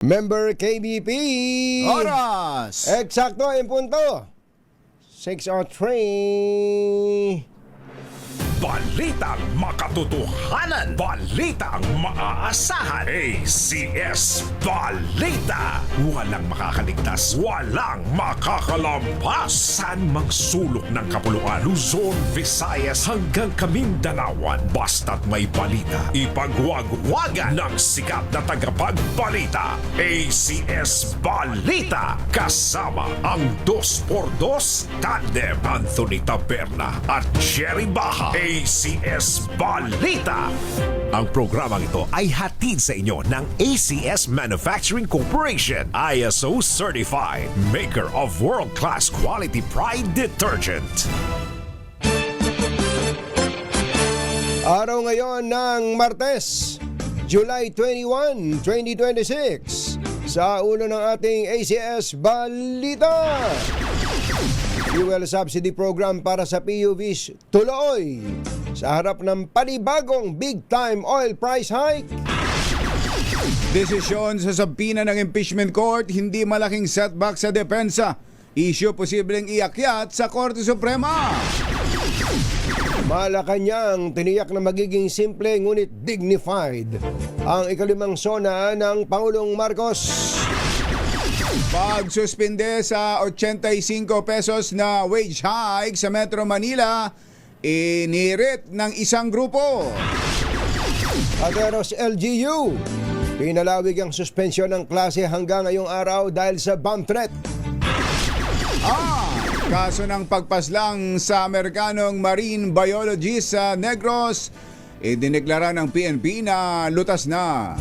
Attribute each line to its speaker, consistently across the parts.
Speaker 1: Member KBP.
Speaker 2: Oras!
Speaker 1: Eksakto ang punto. 6:03.
Speaker 3: Balitang makatotohanan. Balitang maaasahan. ACS Balita. Walang makakaligtas. Walang makakalampas. Saan mang sulok ng kapuluan. Luzon, Visayas hanggang Kamindanawan. Basta't may balita. Ipagwagwagan ng sikat na tagapagbalita. ACS Balita. Kasama ang 2x2 tandem Anthony Taberna at Jerry Baha. ACS Balita. Ang programang ito ay hatid sa inyo ng ACS Manufacturing Corporation, ISO Certified, maker of world-class quality Pride detergent.
Speaker 1: Araw ngayon ng Martes, July 21, 2026. Sa ulo ng ating ACS Balita. Fuel subsidy program para sa PUVs tuloy sa harap ng panibagong big-time oil price hike.
Speaker 2: Desisyon sa sabina ng impeachment court, hindi malaking setback sa depensa. Isyu posibleng iakyat sa Korte Suprema.
Speaker 1: Malacanang tiniyak na magiging simple ngunit dignified ang ikalimang sona ng Pangulong Marcos.
Speaker 2: Pagsuspinde sa 85 pesos na wage hike sa Metro Manila, inirit ng isang grupo.
Speaker 1: Ateros LGU, pinalawig ang suspensyon ng klase hanggang ngayong araw dahil sa bomb threat.
Speaker 2: Kaso ng pagpaslang sa Amerikanong marine biologist sa Negros, idineklara ng PNP na lutas na.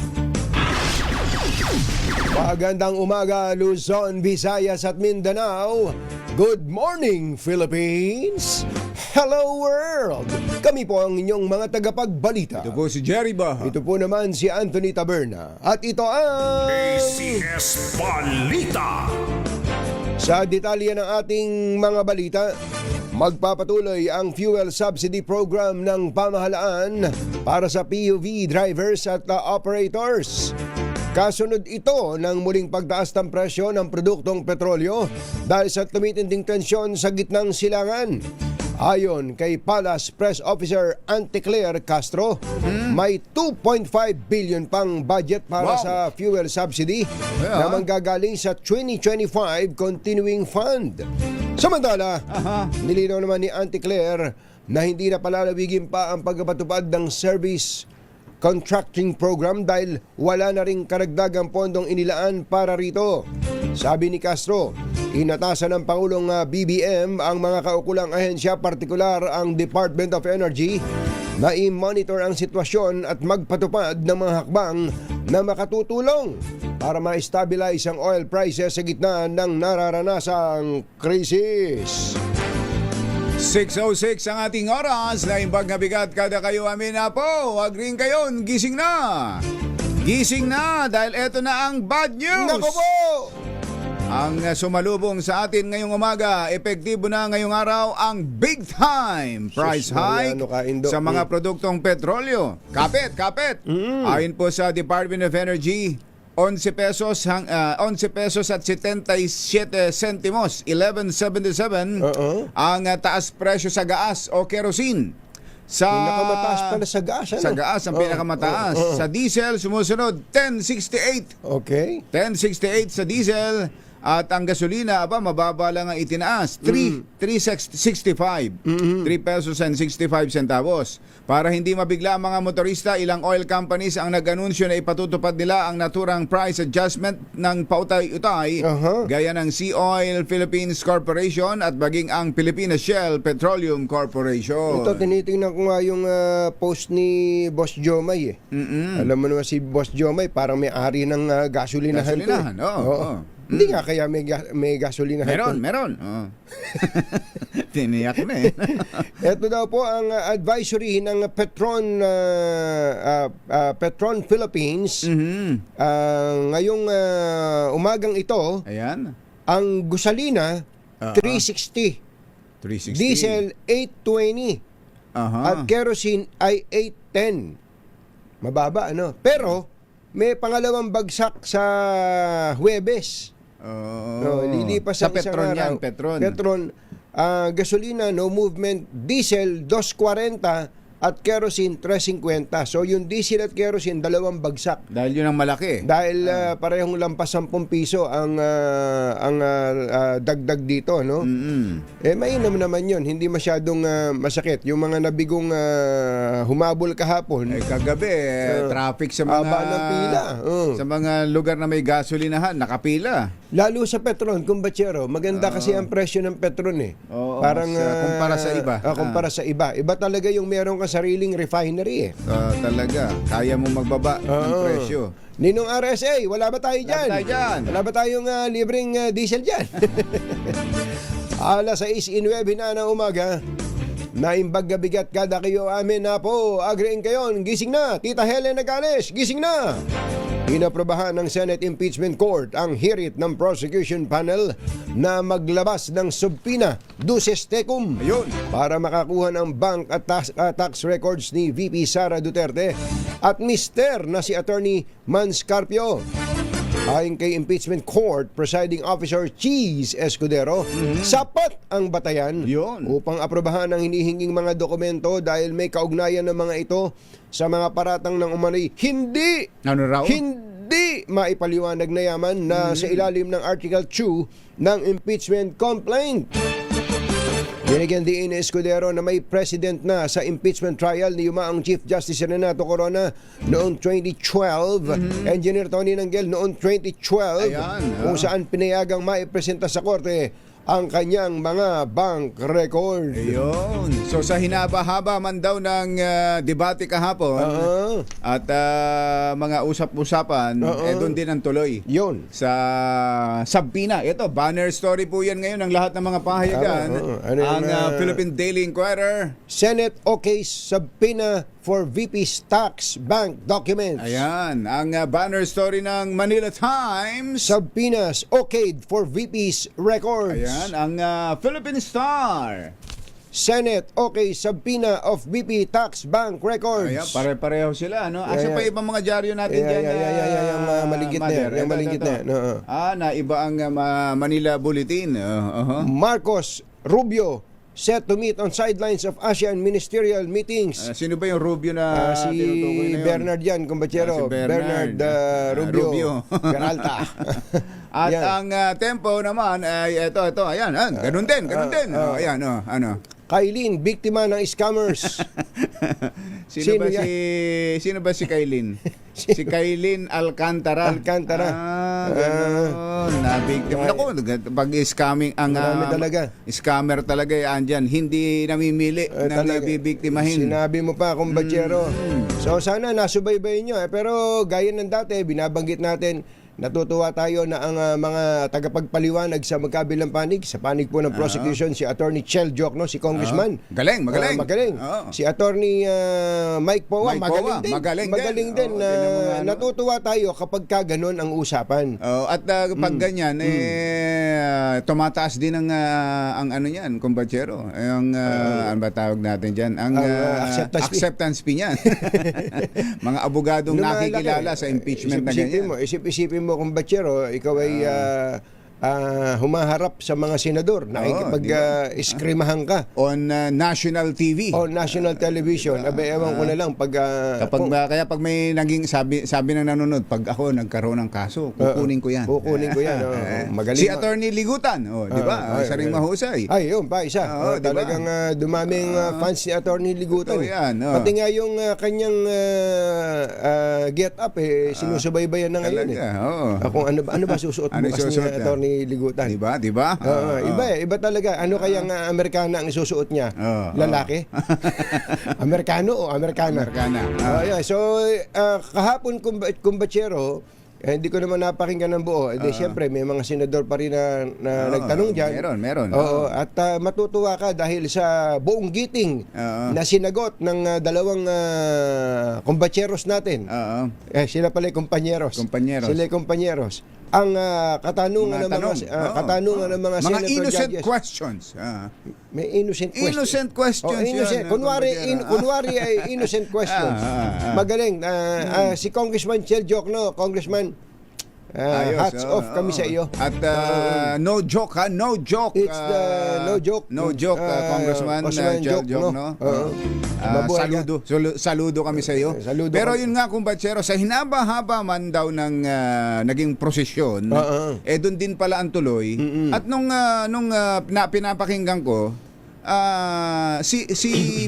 Speaker 1: Magandang umaga, Luzon, Visayas at Mindanao. Good morning, Philippines. Hello, world. Kami po ang inyong mga tagapagbalita.
Speaker 2: Ito po si Jerry Baha.
Speaker 1: Ito po naman si Anthony Taberna. At ito ang
Speaker 3: ACS Balita.
Speaker 1: sa detalye ng ating mga balita. Magpapatuloy ang fuel subsidy program ng pamahalaan para sa PUV drivers at operators. Kasunod ito ng muling pagtaas ng presyo ng produktong petrolyo dahil sa tumitinding tensyon sa gitnang silangan. Ayon kay Palace Press Officer Anticlaire Castro, may 2.5 billion pang budget para sa fuel subsidy na manggagaling sa 2025 Continuing Fund. Samantala, nilinaw naman ni Anticlaire na hindi na palalawigin pa ang pagpapatupad ng service contracting program dahil wala na ring karagdagang pondong inilaan para rito. Sabi ni Castro, inatasan ng Pangulong BBM ang mga kaukulang ahensya, partikular ang Department of Energy, na i-monitor ang sitwasyon at magpatupad ng mga hakbang na makatutulong para ma-stabilize ang oil prices sa gitna ng nararanasang krisis.
Speaker 2: 6:06 ang ating oras na imbag na bigat kada kayo amin na po. Huwag rin kayon, gising na! Gising na dahil eto na ang bad news!
Speaker 1: Nako po!
Speaker 2: Ang sumalubong sa atin ngayong umaga, epektibo na ngayong araw ang big time price hike sa mga produktong petrolyo. Kapit! Ayon po sa Department of Energy, 11 pesos at 77 sentimos, 11.77 ang taas presyo sa gas o kerosene. Sa
Speaker 1: Pinakamataas pala sa gas, ano?
Speaker 2: Sa gas ang pinakamataas. Sa diesel sumusunod 10.68.
Speaker 1: Okay.
Speaker 2: 10.68 sa diesel. At ang gasolina, mababa lang ang itinaas. 3.65. 3 pesos and 65 centavos. Para hindi mabigla ang mga motorista, ilang oil companies ang nag-anunsyo na ipatutupad nila ang naturang price adjustment ng pautay-utay, gaya ng Sea Oil Philippines Corporation at maging ang Philippine Shell Petroleum Corporation.
Speaker 1: Ito, tinitingnan ko nga yung post ni Boss Jomay eh. Alam mo naman si Boss Jomay, parang may-ari ng gasolinahan.
Speaker 2: Gasolinahan, oo.
Speaker 1: Hindi nga kaya may gasolinahan.
Speaker 2: Meron. Tiniyak na eh.
Speaker 1: Ito daw po ang advisory ng Petron Philippines. Ngayong umagang ito,
Speaker 2: Ayan.
Speaker 1: ang gasolina 360,
Speaker 2: 360.
Speaker 1: diesel 820, at kerosene ay 810. Mababa, ano? Pero may pangalawang bagsak sa Huwebes. Lilipas
Speaker 2: sa
Speaker 1: ang isang
Speaker 2: Petron yan,
Speaker 1: araw.
Speaker 2: Petron.
Speaker 1: Gasolina, no movement. Diesel, 2.40 at kerosene, 3.50. So yung diesel at kerosene, dalawang bagsak.
Speaker 2: Dahil yun ang malaki.
Speaker 1: Dahil parehong lampas 10 piso ang dagdag dito, no? Mainam naman yun, hindi masyadong masakit. Yung mga nabigong humabol kahapon.
Speaker 2: Kagabi, traffic sa mga
Speaker 1: haba ng pila.
Speaker 2: Sa mga lugar na may gasolinahan, nakapila.
Speaker 1: Lalo sa Petron, kumbatsero, maganda kasi ang presyo ng Petron eh.
Speaker 2: Parang kumpara sa iba.
Speaker 1: Kumpara sa iba. Iba talaga yung meron ka sariling refinery eh.
Speaker 2: Talaga, kaya mo magbaba ng presyo.
Speaker 1: Ninong RSA, wala ba tayo dyan?
Speaker 2: Wala tayo dyan.
Speaker 1: Wala ba tayong libreng diesel dyan? Alas 6:09 na ng umaga. Naimbag bigat kada kayo amin na po. Agreeing kayo, gising na. Tita Helen Nagales, gising na. Inaprobahan ng Senate Impeachment Court ang hirit ng prosecution panel na maglabas ng subpoena duces tecum para makakuha ng bank at tax records ni VP Sara Duterte at mister na si Attorney Manscarpio. Ayon kay Impeachment Court Presiding Officer Cheese Escudero, sapat ang batayan upang aprobahan ang hinihinging mga dokumento dahil may kaugnayan ng mga ito sa mga paratang ng umano'y hindi maipaliwanag na yaman na sa ilalim ng Article 2 ng impeachment complaint. Binigyan din ni Escudero na may president na sa impeachment trial ni yumaang Chief Justice Renato Corona noong 2012, Engineer Tony Nanggel noong 2012, kung saan pinayagang maipresenta sa korte ang kanyang mga bank record.
Speaker 2: So sa hinaba-haba man daw ng debate kahapon at mga usap-usapan, doon din ang tuloy. Sa subpoena. Ito, banner story po yan ngayon ng lahat ng mga pahayagan. Ang Philippine Daily Inquirer.
Speaker 1: Senate okay subpoena for VP's tax bank documents.
Speaker 2: Ayan, ang banner story ng Manila Times.
Speaker 1: Subpoenas okayed for VP's records.
Speaker 2: Ayan, ang Philippine Star.
Speaker 1: Senate okay subpoena of VP tax bank records.
Speaker 2: Ayan, pare-pareho sila, no? Asa pa ibang mga dyaryo natin dyan?
Speaker 1: Yung maligit na yan. Yung maligit na yan.
Speaker 2: Naiba ang Manila Bulletin.
Speaker 1: Marcos Rubio set to meet on sidelines of ASEAN ministerial meetings.
Speaker 2: Sino ba yung Rubio na
Speaker 1: si Bernard yan, kumbatsero. Bernard Rubio. Peralta.
Speaker 2: At ang tempo naman ay ito, ayan, ganun din. Ayan, ano.
Speaker 1: Kailin, biktima ng scammers.
Speaker 2: Sino ba si Kailin? Si Kailin Alcantara. Gano'n. Nabiktima. Naku, pag scamming ang scammer talaga yan dyan, hindi namimili na nabibiktimahin.
Speaker 1: Sinabi mo pa, kumbatsero. So sana nasubaybayin nyo. Pero gaya ng dati, binabanggit natin, natutuwa tayo na ang mga tagapagpaliwanag sa magkabilang panig, sa panig po ng prosecution, si Attorney Chel Jokno, si Congressman.
Speaker 2: Magaling.
Speaker 1: Si Attorney Mike Poa, magaling din. Natutuwa tayo kapag gano'n ang usapan.
Speaker 2: At pag ganyan, tumataas din ang ano yan, kumbatsero. Ano ba tawag natin dyan? Ang acceptance fee niyan. Mga abogadong nakikilala sa impeachment na ganyan.
Speaker 1: Isip-isipin mo, kumbatsero, ikaw ay humaharap sa mga senador, nakikipag-iskrimahan ka
Speaker 2: on national TV,
Speaker 1: on national television. Ewan ko na lang pag
Speaker 2: kaya pag may naging sabi ng nanonood, pag ako nagkaroon ng kaso, kukunin ko yan. Magaling. Si Attorney Ligutan, di ba? Isa ring mahusay.
Speaker 1: Ay, yun pa, isa. Talagang dumaming fans ni Attorney Ligutan. Pati nga yung kanyang get up sinusubaybayan na ngayon. Kung ano ba susuot mo kasi ni Attorney Ligutan.
Speaker 2: Diba?
Speaker 1: Iba talaga. Ano kayang Amerikana ang isusuot niya? Lalaki? Amerikano o Amerikana? So, kahapon kumbatsero, hindi ko naman napakinggan ng buo. Siyempre, may mga senador pa rin na nagtanong dyan.
Speaker 2: Meron.
Speaker 1: At matutuwa ka dahil sa buong giting na sinagot ng dalawang kumbatseros natin. Sila pala kumpanyeros. Sila kumpanyeros. ang katanungan
Speaker 2: Mga
Speaker 1: ng mga
Speaker 2: tanong.
Speaker 1: katanungan ng mga senator
Speaker 2: innocent
Speaker 1: judges.
Speaker 2: questions.
Speaker 1: May innocent questions.
Speaker 2: Innocent questions
Speaker 1: innocent.
Speaker 2: yan,
Speaker 1: Kunwari ay innocent questions. Magaling. Si Congressman Chel Jokno, Congressman, hats off kami sa iyo.
Speaker 2: At no joke ha, no joke.
Speaker 1: It's the no joke.
Speaker 2: No joke, Congressman Chel Jokno. Saludo kami sa iyo.
Speaker 1: Saludo
Speaker 2: Pero
Speaker 1: kami.
Speaker 2: yun nga, kumbatsero, sa hinaba-haba man daw ng naging prosesyon, doon din pala ang tuloy. At nung pinapakinggan ko, si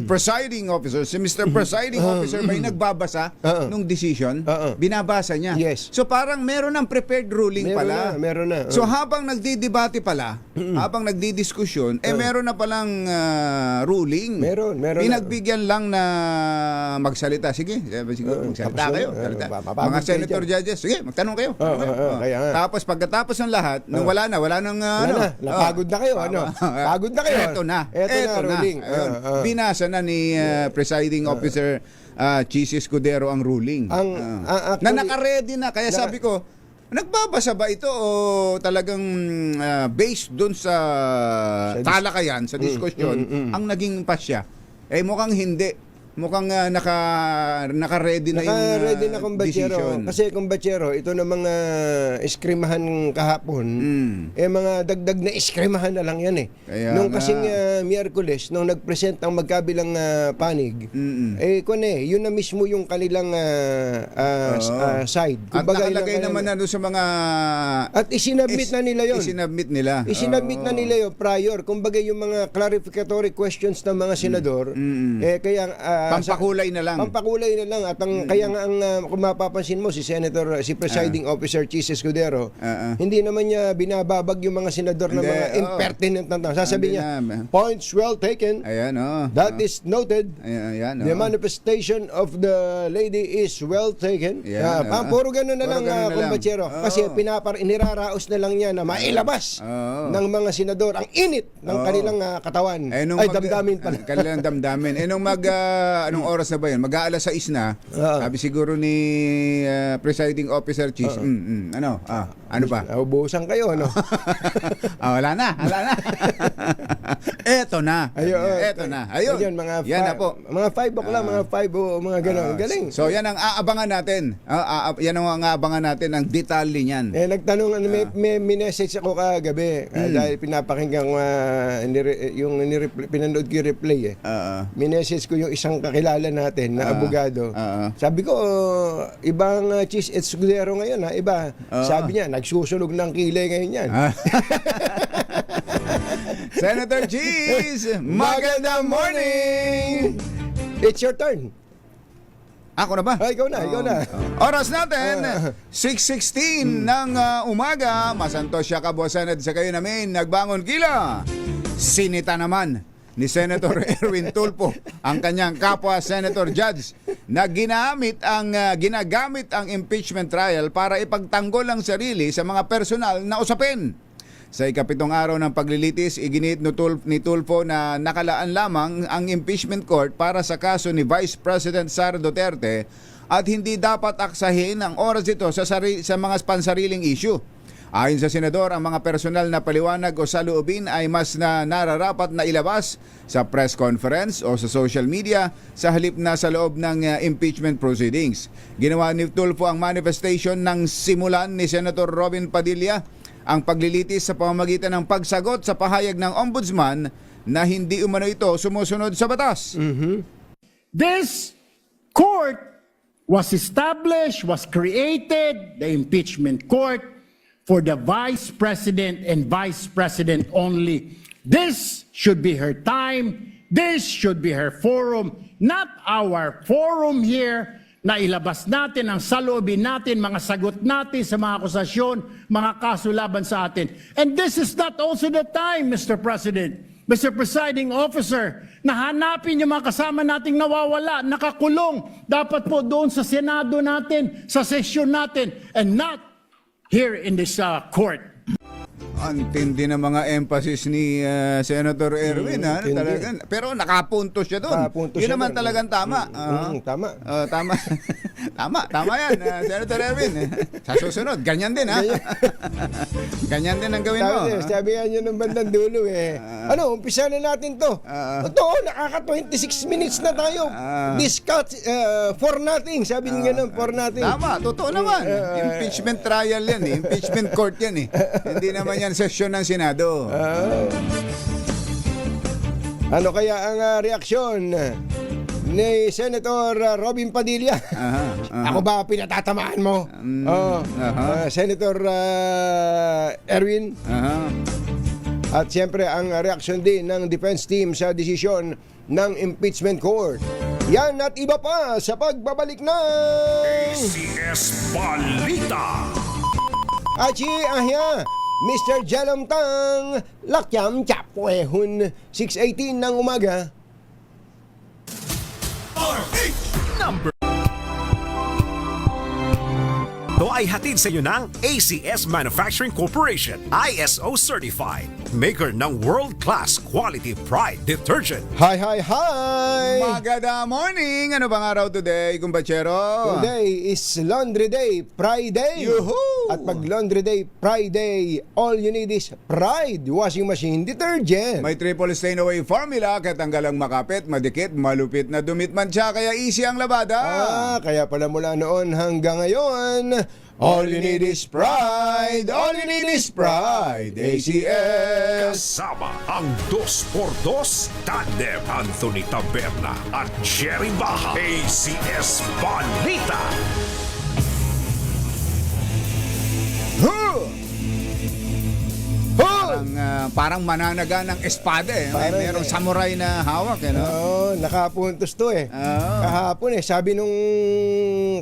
Speaker 2: presiding officer, si Mr. Presiding Officer ba yung nagbabasa nung decision? Binabasa niya.
Speaker 1: Yes.
Speaker 2: So parang meron ng prepared ruling pala.
Speaker 1: Meron na.
Speaker 2: So habang nagdidebate pala, habang nagdidiskusyon, meron na palang ruling.
Speaker 1: Meron
Speaker 2: Pinagbigyan lang na magsalita. Sige, siguro magsalita
Speaker 1: tapos
Speaker 2: kayo.
Speaker 1: yun,
Speaker 2: Salita.
Speaker 1: papapagod
Speaker 2: Mga
Speaker 1: kayo
Speaker 2: senator judges, sige, magtanong kayo.
Speaker 1: kaya nga.
Speaker 2: Tapos pagkatapos ng lahat, nung wala nang
Speaker 1: Napagod na kayo, Pagod na kayo.
Speaker 2: Eto na.
Speaker 1: Ruling.
Speaker 2: Ayun. Binasa na ni presiding officer Chis Escudero ang ruling. Na naka-ready na. Kaya sabi ko, nagbabasa ba ito o talagang based dun sa talakayan, sa diskusyon, ang naging pasya? Mukhang hindi. Mukhang naka-ready na yung
Speaker 1: Naka-ready na kumbatsero.
Speaker 2: decision.
Speaker 1: Kasi kumbatsero, ito na mga eskrimahan kahapon, mga dagdag na eskrimahan na lang yan eh.
Speaker 2: Kaya
Speaker 1: nung
Speaker 2: nga.
Speaker 1: kasing Miyerkules, nung nag-present ang magkabilang panig, yun na mismo yung kanilang side.
Speaker 2: At
Speaker 1: Kumbaga,
Speaker 2: nakalagay
Speaker 1: yun ang
Speaker 2: naman na doon sa mga...
Speaker 1: At isinabmit na nila yun.
Speaker 2: Isinabmit
Speaker 1: na nila yun prior. Kumbaga yung mga clarificatory questions ng mga senador, kaya
Speaker 2: pampakulay na lang.
Speaker 1: Pampakulay na lang. At kaya nga kung mapapansin mo, si Presiding Officer Chis Escudero, hindi naman niya binababag yung mga senador na mga impertinent na tanong. Sasabihin niya, points well taken.
Speaker 2: Ayan,
Speaker 1: That is noted.
Speaker 2: Ayan,
Speaker 1: The manifestation of the lady is well taken.
Speaker 2: Ayan,
Speaker 1: Puro ganun na
Speaker 2: Puro
Speaker 1: lang,
Speaker 2: ganun na lang.
Speaker 1: kumbatsero. Kasi iniraraos na lang niya na mailabas ng mga senador ang init ng kanilang katawan. Damdamin pala.
Speaker 2: Kanilang damdamin. Nung anong oras na ba yun? Mag-aalas 6 na. Sabi siguro ni presiding officer Chis, ano ba?
Speaker 1: Ubusan kayo, no?
Speaker 2: Wala na. Eto na. Ayun. Yan na po.
Speaker 1: Mga 5 o'clock, mga 5 o mga gano'n. Galing.
Speaker 2: So yan ang aabangan natin. Yan ang aabangan natin, ang detalye niyan.
Speaker 1: Nagtanong, may message ako kagabi dahil pinapakinggan ko pinanood ko yung replay minessage ko yung isang kakilala natin na abogado. Sabi ko, ibang Chis Escudero ngayon iba. Sabi niya, nagsusunog ng kilay ngayon yan.
Speaker 2: Senator Chis, magandang morning!
Speaker 1: It's your turn.
Speaker 2: Ako na ba?
Speaker 1: Ikaw na.
Speaker 2: Oras natin, 6:16 ng umaga. Masantos siya kabuwasan at sa kayo namin, nagbangon kila. Sinita naman ni Senator Erwin Tulfo ang kanyang kapwa Senator Judge na ginagamit ang impeachment trial para ipagtanggol ang sarili sa mga personal na usapin. Sa ikapitong araw ng paglilitis, iginit ni Tulfo na nakalaan lamang ang impeachment court para sa kaso ni Vice President Sara Duterte at hindi dapat aksahin ang oras ito sa mga pansariling issue. Ayon sa senador, ang mga personal na paliwanag o saloobin ay mas nararapat na ilabas sa press conference o sa social media sa halip na sa loob ng impeachment proceedings. Ginawa ni Tulfo ang manifestation ng simulan ni Senator Robin Padilla ang paglilitis sa pamamagitan ng pagsagot sa pahayag ng ombudsman na hindi umano ito sumusunod sa batas.
Speaker 4: This court was established, was created, the impeachment court, for the Vice President and Vice President only. This should be her time. This should be her forum, not our forum here na ilabas natin ang saloobin natin, mga sagot natin sa mga akusasyon, mga kaso laban sa atin. And this is not also the time, Mr. President, Mr. Presiding Officer, na hanapin yung mga kasama nating nawawala, nakakulong, dapat po doon sa Senado natin, sa sesyon natin, and not here in this court.
Speaker 2: Ang tindi ng mga emphasis ni Senator Erwin, talagang. Pero nakapunto siya doon. Yun naman talagang tama.
Speaker 1: Tama.
Speaker 2: Tama. Tama yan, Senator Erwin. Sa susunod, ganyan din, ha? Ganyan din ang gawin mo.
Speaker 1: Sabi nyo ng bandang dulo umpisa na natin to. Ito, nakaka-26 minutes na tayo. Discuss for nothing. Sabi nyo ganun, for nothing.
Speaker 2: Tama, totoo naman. Impeachment trial yan, impeachment court yan. Hindi naman yan session ng Senado.
Speaker 1: Ano kaya ang reaksyon ni Senator Robin Padilla? Ako ba pinatatamaan mo? Senator Erwin? At siyempre ang reaksyon din ng defense team sa desisyon ng impeachment court. Yan at iba pa sa pagbabalik ng
Speaker 3: ACS Balita.
Speaker 1: Achi Ahya, Mr. Jalom Tang, Lakyam Chapwehun, 6:18 ng umaga.
Speaker 3: Number ito ay hatid sa iyo ng ACS Manufacturing Corporation, ISO Certified, maker ng world-class quality Pride detergent.
Speaker 1: Hi!
Speaker 2: Maganda morning! Ano bang araw today, kumbachero?
Speaker 1: Today is Laundry Day, Friday.
Speaker 2: Yuhu!
Speaker 1: At pag Laundry Day, Friday, all you need is Pride washing machine detergent.
Speaker 2: May triple stain away formula, katanggalang makapit, madikit, malupit na dumit man siya, kaya easy ang labada.
Speaker 1: Kaya pala mula noon hanggang ngayon, all you need is Pride. All you need is Pride. ACS.
Speaker 3: Kasama ang 2x2 Tandem Anthony Taberna at Jerry Baja. ACS Balita.
Speaker 2: Parang mananaga ng espada
Speaker 1: Parang,
Speaker 2: Merong samurai na hawak
Speaker 1: nakapuntos to Kahapon sabi nung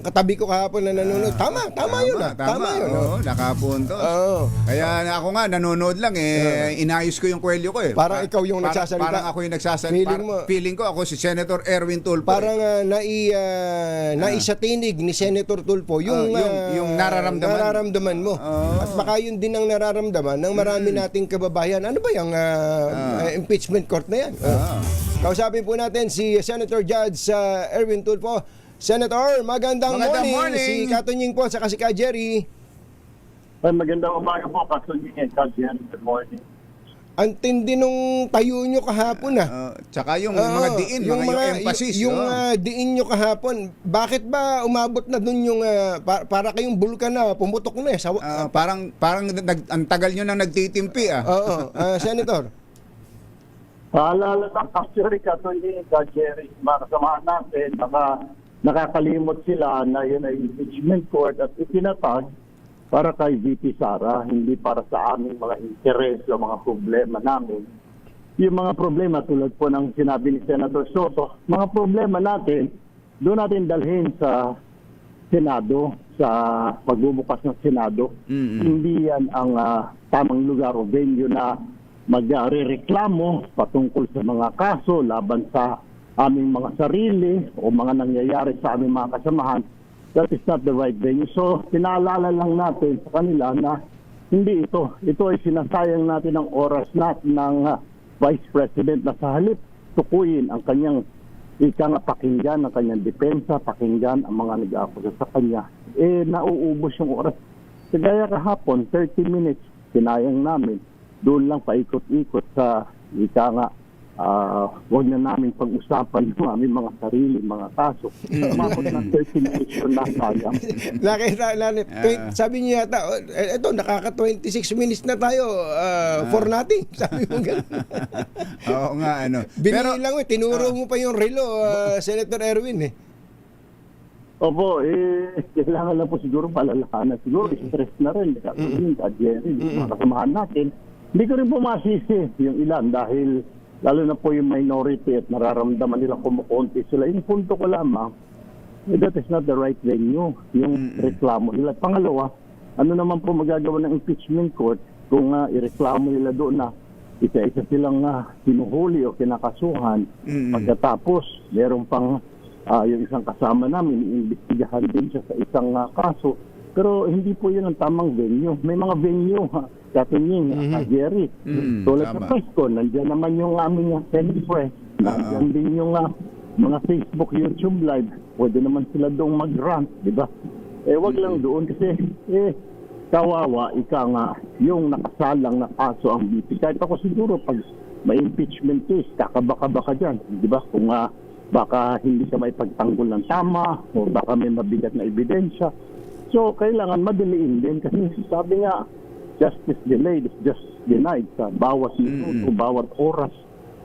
Speaker 1: katabi ko kahapon na nanonood, tama yun.
Speaker 2: Nakapuntos. Kaya ako nga nanonood lang inayos ko yung kwelyo ko
Speaker 1: Parang ikaw yung nagsasalita.
Speaker 2: Parang ako yung nagsasalita. Feeling ko ako si Senator Erwin Tulfo.
Speaker 1: Parang naisatinig ni Senator Tulfo yung nararamdaman mo. At baka yun din ang nararamdaman ng marami nating kababayan. Ano ba yung impeachment court na yan? Kausapin po natin si Senator Judge Erwin Tulfo. Senator, magandang morning. Si Katunying po sa si Ka Jerry.
Speaker 5: Magandang umaga po, Katunying and Ka Jerry. Good morning.
Speaker 1: Ang tindi nung tayo nyo kahapon
Speaker 2: Tsaka yung mga diin, yung emphasis.
Speaker 1: Yung diin nyo kahapon, bakit ba umabot na dun yung para kayong bulkan na pumutok na
Speaker 2: parang ang tagal nyo nang nagtitimpi
Speaker 1: Senator.
Speaker 5: Paalala ng actually, Katunying and Ka Jerry, makasamahan natin, nakakalimot sila na yun ay impeachment court at itinatag para kay VP Sara, hindi para sa aming mga interes o mga problema namin. Yung mga problema tulad po ng sinabi ni Senator Soto, mga problema natin, doon natin dalhin sa Senado, sa pagbubukas ng Senado. Hindi yan ang tamang lugar o venue na magre-reklamo patungkol sa mga kaso laban sa aming mga sarili o mga nangyayari sa aming mga kasamahan. That is not the right venue. So, pinaalala lang natin sa kanila na hindi ito. Ito ay sinasayang natin ang oras natin ng Vice President na sa halip tukuyin ang kanyang pakinggan, ang kanyang depensa, pakinggan ang mga nag-aakusa sa kanya. Nauubos yung oras. Kagaya kahapon, 30 minutes, sinayang namin. Doon lang paikot-ikot sa huwag na namin pag-usapan ng aming mga sarili, mga kaso. Umabot ng 30 minutes yun na sayang.
Speaker 1: Sabi niya yata, ito, nakaka-26 minutes na tayo for nothing. Sabi mo gano'n.
Speaker 2: Oo nga,
Speaker 1: Binilang tinuro mo pa yung relo, Senator Erwin
Speaker 5: Opo, kailangan lang po siguro palalahanan. Siguro stress na rin. Katunying, Jerry, mga kasamahan natin. Hindi ko rin po masisi yung ilan dahil lalo na po yung minority at nararamdaman nilang kumukonti sila. Yung punto ko lamang, that is not the right venue, yung reklamo nila. Pangalawa, ano naman po magagawa ng impeachment court kung ireklamo nila doon na isa-isa silang hinuhuli o kinakasuhan. Pagkatapos, meron pang yung isang kasama namin, iimbestigahan din siya sa isang kaso. Pero hindi po yun ang tamang venue. May mga venue, Katunying, Jerry. Tulad sa press ko, nandiyan naman yung aming Senate Press. Nandiyan din yung mga Facebook, YouTube live, pwede naman sila doon mag-rant, di ba? Wag lang doon kasi kawawa, ika nga, yung nakasalang na kaso ang BP. Kahit ako siguro, pag may impeachment case, kakabaka-baka dyan, di ba? Kung baka hindi siya may pagtanggol ng tama, o baka may mabigat na ebidensya. So, kailangan madaliin din kasi sabi nga, justice delayed is just denied. Sa bawat minuto, bawat oras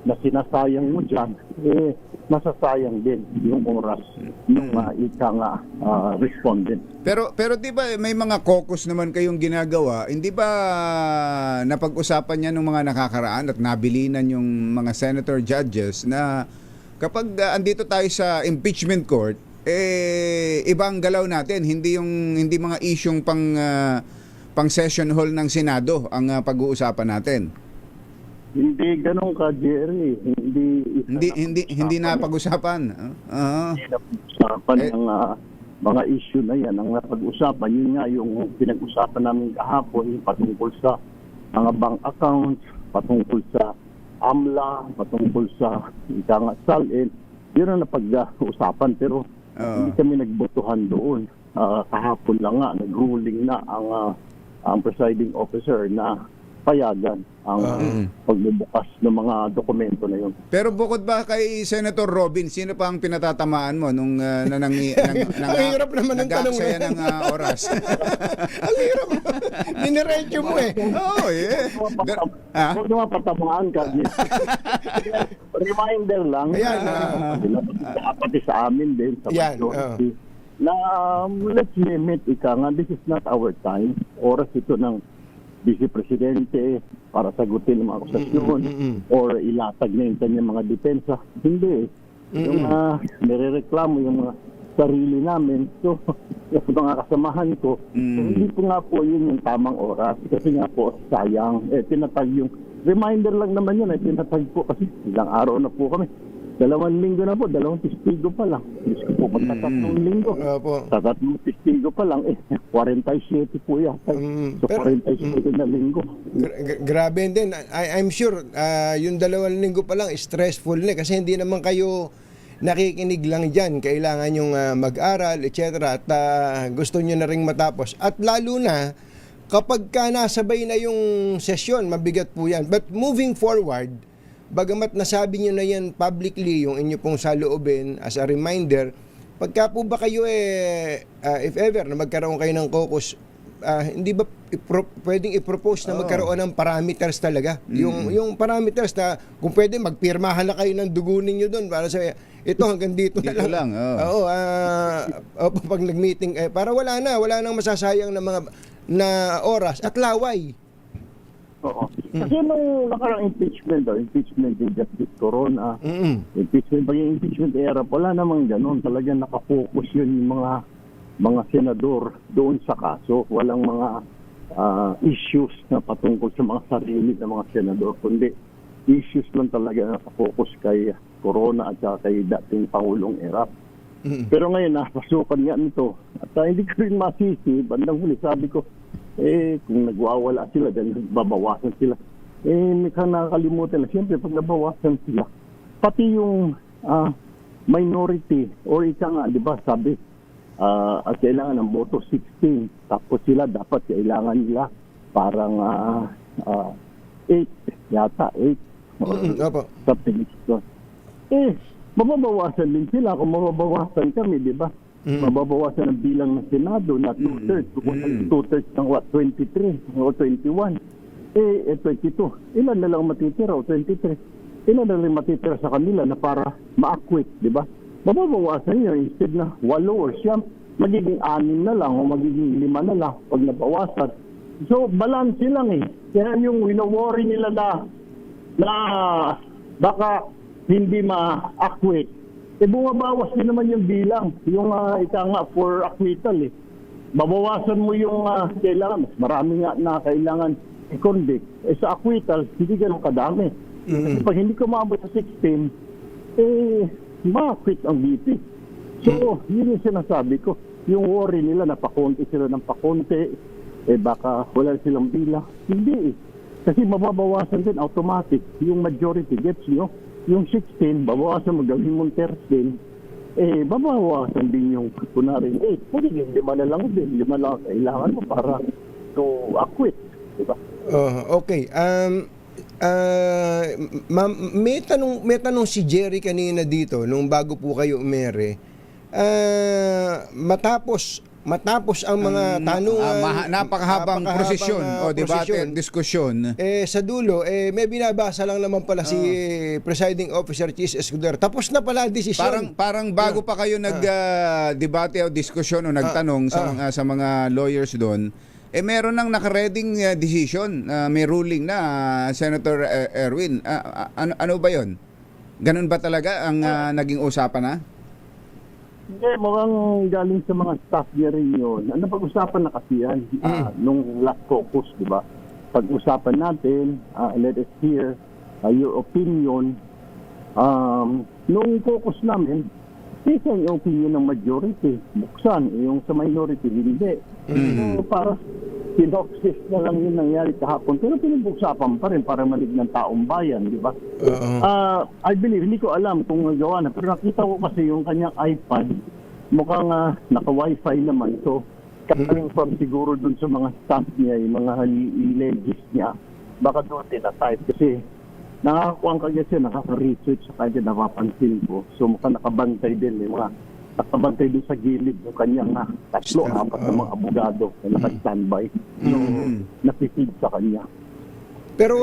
Speaker 5: na sinasayang mo dyan, nasasayang din yung oras ng ika nga respondent.
Speaker 2: Pero di ba may mga caucus naman kayong ginagawa? Hindi ba napag-usapan niya ng mga nakakaraan at nabilinan yung mga senator judges na kapag andito tayo sa impeachment court, ibang galaw natin, hindi mga isyung pang session hall ng Senado ang pag-uusapan natin?
Speaker 5: Hindi ganun ka, Jerry.
Speaker 2: Hindi na pag-usapan.
Speaker 5: Hindi na pag-usapan ng mga issue na yan. Ang napag-usapan, yun nga yung pinag-usapan namin kahapon, yung patungkol sa mga bank accounts, patungkol sa AMLA, patungkol sa ika nga SALN. Yun ang napag-usapan, pero hindi kami nagbotohan doon. Kahapon lang nga, nag-ruling na ang presiding officer na payagan ang pagbubukas ng mga dokumento na yun.
Speaker 2: Pero bukod ba kay Senator Robin, sino pa ang pinatatamaan mo nung
Speaker 1: Ang hirap naman ng tanong
Speaker 2: ng oras?
Speaker 1: Ang hirap. Diniretso mo
Speaker 2: Oh, yeah.
Speaker 5: Huwag naman patamaan ka. Reminder lang.
Speaker 1: Ayan.
Speaker 5: Pati sa amin din, sa majority, na let's limit, ika nga, this is not our time. Oras ito ng Vice Presidente para sagutin ang mga akusasyon or ilatag na yung kanyang mga depensa. Hindi. Yung nirereklamo yung mga sarili namin. So, yung mga kasamahan ko, so, hindi po nga po yun yung tamang oras. Kasi nga po, sayang. Tinatag yung reminder lang naman yun. Tinatag po kasi ilang araw na po kami. 2 linggo na po, 2 testigo pa lang. Diyos ko po, magtatatlong linggo. Sa 3 testigo pa lang, 47 po yata. So, 47 na linggo.
Speaker 1: Grabe din. I'm sure, yung 2 linggo pa lang, stressful na kasi hindi naman kayo nakikinig lang dyan. Kailangan yung mag-aral, etc. At gusto nyo na rin matapos. At lalo na, kapag ka nasabay na yung sesyon, mabigat po yan. But moving forward, bagamat nasabi nyo na yan publicly, yung inyo pong saloobin as a reminder, pagka po ba kayo if ever na magkaroon kayo ng caucus, hindi ba pwedeng i-propose na magkaroon ng parameters talaga? Yung parameters na kung pwede magpirmahan na kayo ng dugo ninyo doon para sa ito hanggang dito na lang. Pag nag-meeting, para wala nang masasayang na mga na oras at laway.
Speaker 5: Oo. Kasi nung nakarang impeachment ni Justice Corona, impeachment era, wala namang ganun. Talagang nakafocus yun yung mga senador doon sa kaso. Walang mga issues na patungkol sa mga sarili ng mga senador, kundi issues lang talaga nakafocus kay Corona at kay dating Pangulong Erap. Pero ngayon, napasukan nga nito. At hindi ko rin masisi, bandang huli sabi ko, kung nagwawala sila, dahil babawasan sila. May nakakalimutan na siyempre pag nabawasan sila, pati yung minority or ika nga, di ba, sabi, at kailangan ng boto 16, tapos sila dapat kailangan nila parang 8 yata, 8 or something. Mababawasan din sila kung mababawasan kami, di ba? Mababawasan ang bilang ng Senado na 2/3. Kung 2/3 ng 23 o 21. 22. Ilan na lang matitira o 23. Ilan na lang matitira sa kanila na para ma-acquit, di ba? Mababawasan yun. Instead na 8 or siyam, magiging 6 na lang o magiging 5 na lang pag nabawasan. So, balance lang Kaya yung wino-worry nila na baka hindi ma-acquit, bumabawas din naman yung bilang, yung ika nga for acquittal Babawasan mo yung kailangan, marami nga na kailangan i-convict. Sa acquittal, hindi ganun kadami. Kasi pag hindi ko maabot sa 16, ma-acquit ang BP. So, yun yung sinasabi ko. Yung worry nila na pakonti sila ng pakonti, baka wala silang bilang. Hindi Kasi mababawasan din automatic yung majority gets nyo. yung 16, babawasan mo, gawin mong 13, babawasan din yung kunwari 8. Pwede yung 5 na lang din. 5 lang kailangan mo para to acquit. Diba?
Speaker 1: Okay. Ma'am, may tanong si Jerry kanina dito nung bago po kayo umere. Matapos ang mga tanungan,
Speaker 2: napakahabang prosesyon o debate
Speaker 1: prosesyon,
Speaker 2: at diskusyon.
Speaker 1: sa dulo, may binabasa lang naman pala si Presiding Officer Chis Escudero. Tapos na pala ang desisyon.
Speaker 2: Parang bago pa kayo nag-debate o diskusyon o nagtanong sa mga lawyers doon, meron nang nakareding decision, may ruling na, Senator Erwin. Ano ba yon? Ganun ba talaga ang naging usapan na?
Speaker 5: Hindi, mukhang galing sa mga staff niya rin yun. Ano pag-usapan na kasi yan nung last caucus, di ba? Pag-usapan natin, let us hear your opinion. Nung caucus namin, isa yung opinion ng majority. Buksan, yung sa minority, hindi. So, para sinopsis na lang yung nangyari kahapon. Pero pinag-usapan pa rin para malig ng taong bayan, di ba? I believe, hindi ko alam kung nagawa na. Pero nakita ko kasi yung kanyang iPad, mukhang naka-wifi naman. So, coming from siguro dun sa mga staff niya, yung mga legis niya, baka doon din na-type. Kasi nakakakuha ka siya, nakaka-research sa kanya, napapansin ko. So, mukhang nakabantay din. Yung mga nakabantay doon sa gilid yung kanyang 3-4 na mga abogado na naka-standby. So, napipid sa kanya.
Speaker 1: Pero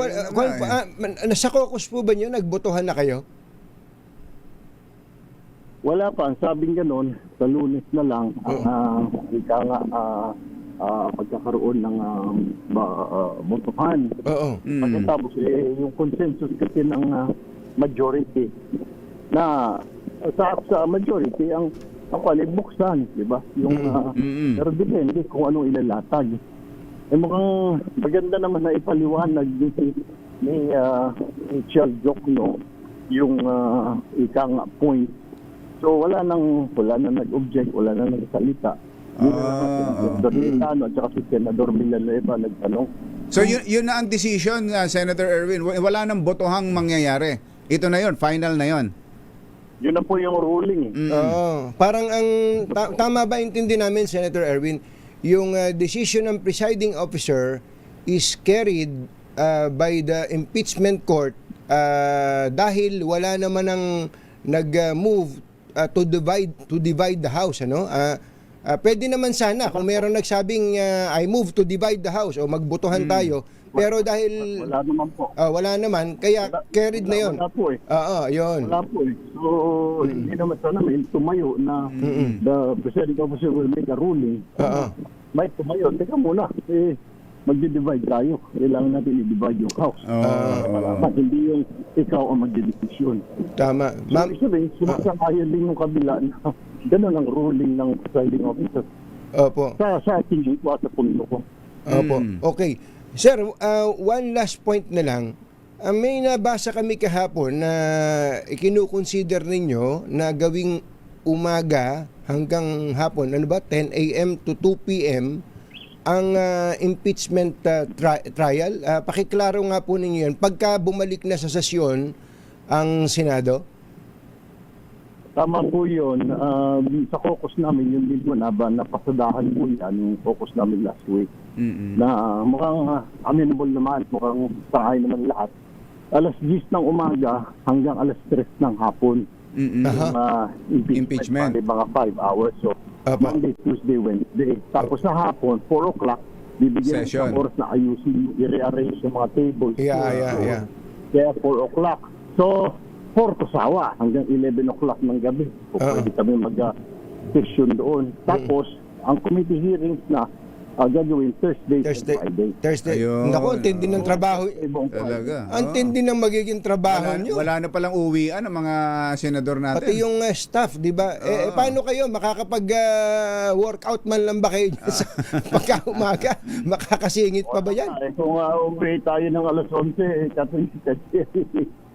Speaker 1: sa caucus po ba niyo, nagbotohan na kayo?
Speaker 5: Wala pa. Ang sabing ganon, sa Lunes na lang, pagkakaroon ng botohan. Pagkatapos, yung consensus kasi ng majority na sa majority ang buksan, di ba? Yung pero depende kung anong ilalatag. Mukhang maganda naman na ipaliwanag ni Charles Jokno yung ikang point. So wala nang nag-object, wala nang nagsalita. Senador Lilano at saka si Senador Villanueva nagtanong.
Speaker 2: So yun na ang decision, Senator Erwin. Wala nang botohang mangyayari. Ito na yun, final na yun.
Speaker 5: Yun na po yung ruling.
Speaker 1: Parang tama ba intindi namin, Senator Erwin, yung decision ng presiding officer is carried by the impeachment court dahil wala naman ang nag-move to divide the house, ano? Pwede naman sana kung meron nagsabing I move to divide the house o magbotohan tayo, pero dahil
Speaker 5: wala naman po.
Speaker 1: Wala naman, kaya carried na 'yon.
Speaker 5: Wala po eh.
Speaker 1: Yun.
Speaker 5: Wala po eh. So, hindi naman sana may tumayo na the presiding officer will make a ruling. May tumayo. Teka muna. Magdi-divide tayo. Kailangan natin i-divide yung house. Hindi yung ikaw ang magdi-decision.
Speaker 1: Tama.
Speaker 5: Ma'am, sumasakayan din yung kabila na ganun ang ruling ng presiding officer.
Speaker 1: Opo.
Speaker 5: Sa tingin ko at sa punto ko.
Speaker 1: Opo. Okay. Sir, one last point na lang. May nabasa kami kahapon na ikinukonsider ninyo na gawing umaga hanggang hapon, ano ba, 10 a.m. to 2 p.m. ang impeachment trial. Pakiklaro nga po ninyo yan. Pagka bumalik na sa sesyon ang Senado?
Speaker 5: Tama po yun. Sa caucus namin, yung din po napasadahan po yan, yung caucus namin last week. Na mukhang amenable naman, mukhang sangay naman lahat. Alas 10 ng umaga hanggang alas 3 ng hapon. Impeachment. Mga 5 hours. So, Monday, Tuesday, Wednesday. Tapos sa hapon, 4 o'clock, bibigyan ng oras na ayusin, i-rearrange yung mga tables.
Speaker 1: Yeah.
Speaker 5: Kaya 4 o'clock. So, 4 to sawa hanggang 11 o'clock ng gabi. So, pwede kami mag-session doon. Tapos, ang committee hearings na gagawin Thursday.
Speaker 1: Naku, ang tindi ng trabaho.
Speaker 2: Talaga.
Speaker 1: Ang tindi ng magiging trabaho nyo.
Speaker 2: Wala na palang uwian ang mga senador natin.
Speaker 1: Pati yung staff, di ba? Paano kayo? Makakapag-workout man lang ba kayo sa pagka-umaga? Makakasingit pa ba yan?
Speaker 5: Kung uwi tayo ng alas 11,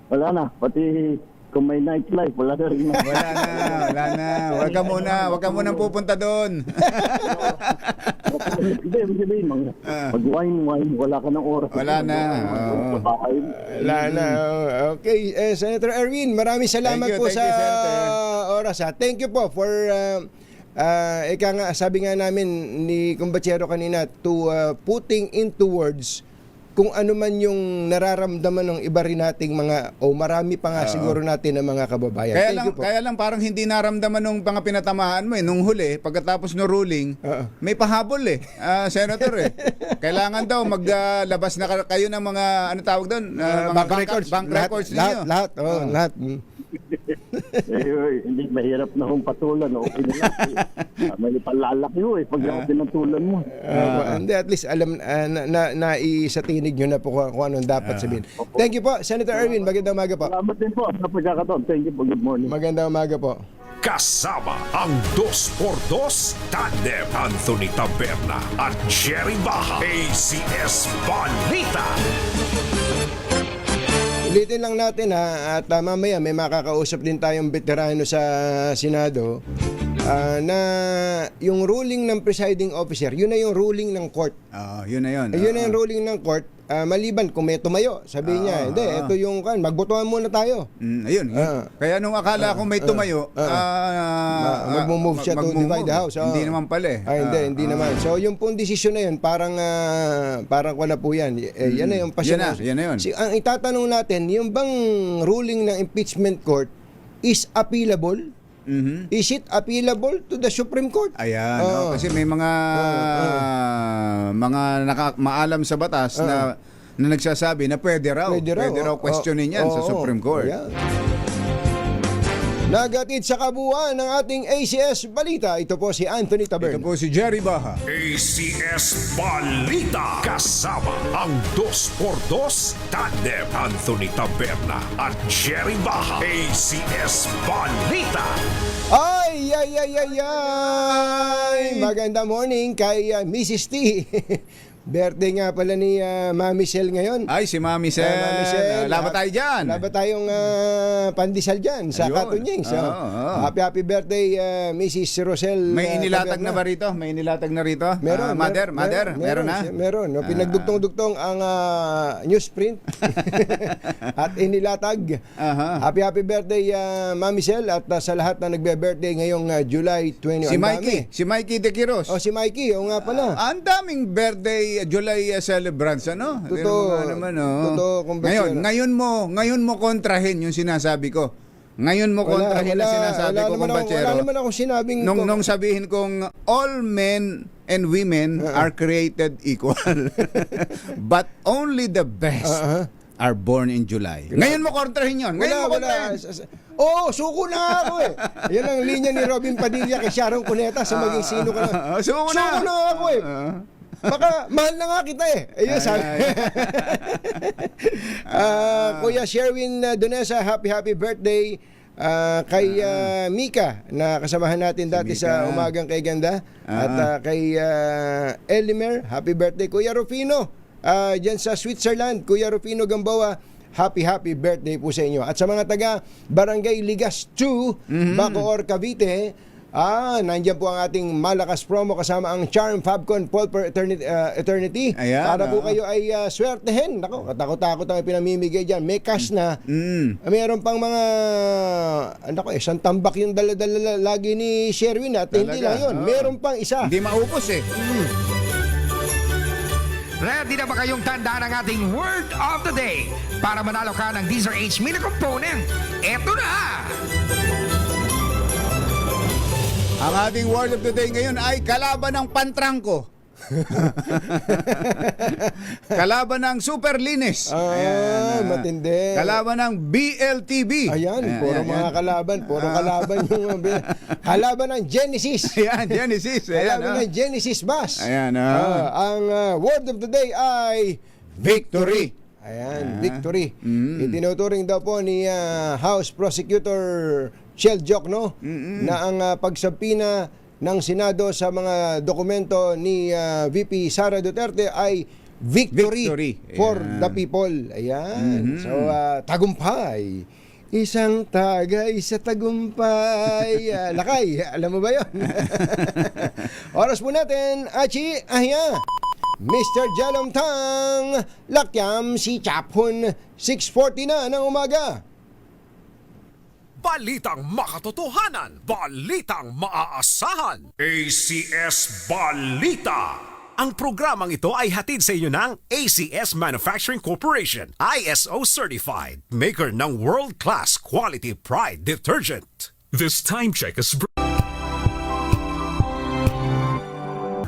Speaker 5: wala na. Pati kung may nightlife, wala na rin.
Speaker 2: Wala na. Huwag ka munang pupunta doon.
Speaker 5: Hindi, mag-wine, wala ka ng oras.
Speaker 2: Wala na,
Speaker 5: Sa bahay.
Speaker 1: Wala na. Okay, Senator Erwin, maraming salamat
Speaker 2: Thank you,
Speaker 1: po
Speaker 2: thank
Speaker 1: sa
Speaker 2: you, Senator.
Speaker 1: oras. Thank you po for ika nga, sabi nga namin ni Kumbachero kanina, to putting into words kung ano man yung nararamdaman ng iba rin nating mga, o marami pa nga siguro natin ng mga kababayan. Thank you po.
Speaker 2: Kaya lang parang hindi naramdaman nung mga pinatamahan mo nung huli, pagkatapos no ruling, may pahabol Senator Kailangan daw maglabas na kayo ng mga, ano tawag doon? Mga bank records ninyo.
Speaker 1: Lahat. Lahat.
Speaker 5: Hindi mahirap na kung patulan. Okay na lang. May palalaki pag ako pinatulan mo.
Speaker 1: Hindi, at least alam sa tinig nyo na po kung anong dapat sabihin. Thank you po, Senator Erwin. Magandang umaga po.
Speaker 5: Salamat din po sa pagkakataon. Thank you po. Good morning.
Speaker 1: Magandang umaga po.
Speaker 3: Kasama ang 2x2 Tandem Anthony Taberna at Jerry Baja. ACS Balita.
Speaker 1: Ulitin lang natin at mamaya may makakausap din tayong veterano sa Senado na yung ruling ng presiding officer, yun na yung ruling ng court.
Speaker 2: Yun na yun.
Speaker 1: Yun na yung ruling ng court. Maliban kung may tumayo, sabi niya, hindi, ito yung magbotohan muna tayo.
Speaker 2: Ayun. Kaya nung akala ko may tumayo,
Speaker 1: Mag-move siya to divide the house.
Speaker 2: Hindi naman pala
Speaker 1: Hindi naman. So yung pong desisyon na yun, parang wala po yan. Yan na yung pasyon.
Speaker 2: Yan na yun.
Speaker 1: Ang itatanong natin, yung bang ruling ng impeachment court is appealable? Is it appealable to the Supreme Court?
Speaker 2: Ayan, kasi may mga maalam sa batas na nagsasabi na pwede raw questionin yan sa Supreme Court.
Speaker 1: Yeah. Nagatid sa kabuuan ng ating ACS Balita. Ito po si Anthony Taberna.
Speaker 2: Ito po si Jerry Baja.
Speaker 3: ACS Balita. Kasama ang 2x2 Tandem Anthony Taberna at Jerry Baja. ACS Balita.
Speaker 1: Ay! Maganda morning kay Mrs. T. Birthday nga pala ni Mami Sel ngayon.
Speaker 2: Ay, si Mami Sel. Laban tayo dyan.
Speaker 1: Laban tayong pandesal dyan sa Katunying. So, happy birthday, Mrs. Rosel.
Speaker 2: May inilatag na ba rito? May inilatag na rito?
Speaker 1: Meron.
Speaker 2: Meron na?
Speaker 1: Meron. No, pinagdugtong-dugtong ang newsprint at inilatag. Happy birthday, Mami Sel, at sa lahat na nagbe-birthday ngayong July 20.
Speaker 2: Si Mikey De Quiros.
Speaker 1: Si Mikey, o nga pala.
Speaker 2: Ang daming birthday July celebrants, ano?
Speaker 1: Totoo.
Speaker 2: Ngayon mo kontrahin yung sinasabi ko. Ngayon mo kontrahin ang sinasabi ko, kumbachero.
Speaker 1: Wala naman ako sinabing...
Speaker 2: Nung sabihin kong all men and women are created equal. But only the best are born in July. Ngayon mo kontrahin yun. Suko
Speaker 1: na ako Yan ang linya ni Robin Padilla kay Sharon Cuneta sa maging sino ka na.
Speaker 2: Suko na
Speaker 1: ako Baka mahal na nga kita Ayun, sabi. Kuya Sherwin Donesa, happy birthday. Kay Mika, na kasamahan natin dati sa Umagang Kay Ganda. At kay Elimer, happy birthday. Kuya Rufino, dyan sa Switzerland, Kuya Rufino Gamboa, happy birthday po sa inyo. At sa mga taga Barangay Ligas 2, Bacoor, Cavite, nandiyan po ang ating malakas promo kasama ang Charm Fabcon Paul per Eternity.
Speaker 2: Ayan,
Speaker 1: para po kayo ay swertehin. Nako, katakot-takot ang pinamimigay dyan. May cash na. Mayroon pang mga isang tambak yung dala-dala lagi ni Sherwin at hindi lang yun. Mayroon pang isa.
Speaker 2: Hindi maupos
Speaker 6: Ready na ba kayong tandaan ang ating Word of the Day para manalo ka ng Deezer H Mini Component? Eto na!
Speaker 2: Ang ating word of the day ngayon ay kalaban ng pantrangko. Kalaban ng super linis.
Speaker 1: Matindi.
Speaker 2: Kalaban ng BLTB.
Speaker 1: Puro kalaban yung kalaban ng Genesis.
Speaker 2: Genesis.
Speaker 1: Kalaban ng Genesis Bus. Ang word of the day ay
Speaker 2: victory.
Speaker 1: Victory. Itinuturing daw po ni House Prosecutor Shell Jokno na ang pagsabina ng Senado sa mga dokumento ni VP Sara Duterte ay victory for the people. So, tagumpay. Isang tagay sa tagumpay. Lakay, alam mo ba yun? Oras po natin, Achi, ahya. Mr. Jalom Tang, lakyam si Chaphon, 6:40 na ng umaga.
Speaker 3: Balitang makatotohanan, balitang maaasahan. ACS Balita. Ang programang ito ay hatid sa inyo ng ACS Manufacturing Corporation, ISO certified, maker ng world-class quality Pride detergent. This time check is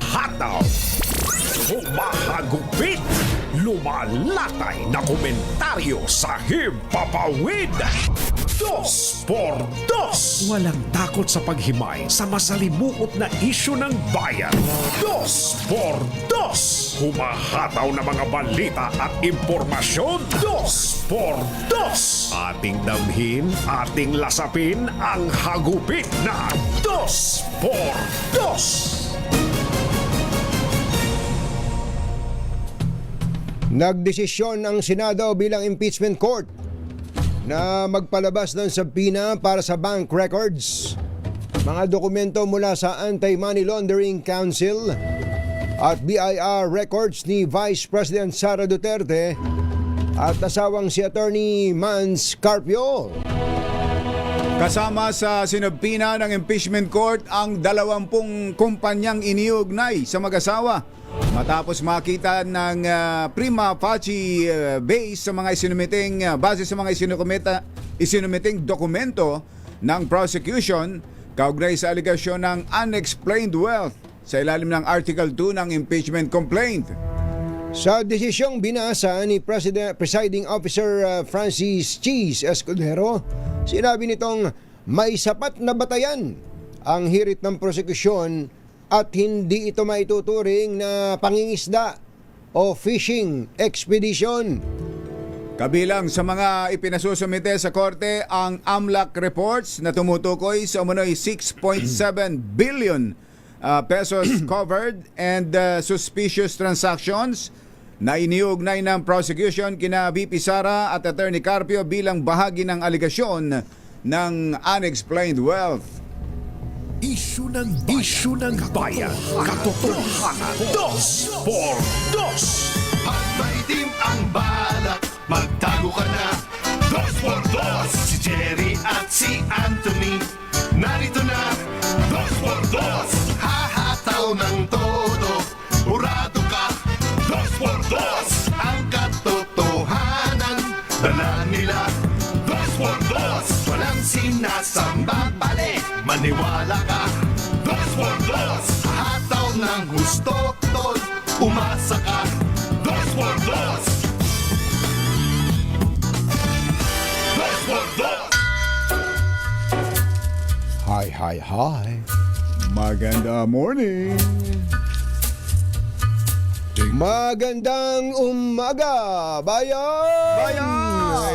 Speaker 3: hataw, humahagupit, lumalatay na komentaryo sa himpapawid. 2 por 2. Walang takot sa paghimay sa masalimuot na isyu ng bayan. 2 por 2. Humahataw na mga balita at impormasyon. 2 por 2. Ating damhin, ating lasapin ang hagupit na 2 por 2.
Speaker 1: Nagdesisyon ang Senado bilang impeachment court na magpalabas ng subpoena para sa bank records, mga dokumento mula sa Anti-Money Laundering Council at BIR records ni Vice President Sara Duterte at asawang si Attorney Mans Carpio.
Speaker 2: Kasama sa sinubpina ng impeachment court ang 20 kumpanyang iniugnay sa mag-asawa matapos makita ng prima facie base sa mga base sa mga isinumiting dokumento ng prosecution kaugnay sa aligasyon ng unexplained wealth sa ilalim ng Article 2 ng impeachment complaint.
Speaker 1: Sa desisyong binasa ni Presiding Officer Francis Cheese Escudero, sinabi nitong may sapat na batayan ang hirit ng prosekusyon at hindi ito maituturing na pangingisda o fishing expedition.
Speaker 2: Kabilang sa mga ipinasusumite sa korte ang AMLAC reports na tumutukoy sa umunoy 6.7 billion pesos covered and suspicious transactions na iniugnay ng prosecution kina VP Sara at Attorney Carpio bilang bahagi ng aligasyon ng unexplained wealth.
Speaker 3: Isyu ng bayan, katotohanan. 2 por 2.
Speaker 7: Pag maitim ang balak, magtago ka na. 2 por 2. Si Jerry at si Anthony, narito na. 2 por 2. Hahataw ng todo, urado ka. 2 por 2. Ang katotohanan, dala nila. 2 por 2. Walang sinasambang balik, maniwala ka. 2 por 2. Hataw ng gusto, tol, umasa ka. 2 por 2. 2 por 2.
Speaker 1: Hi.
Speaker 2: Maganda morning.
Speaker 1: Magandang umaga, bayan!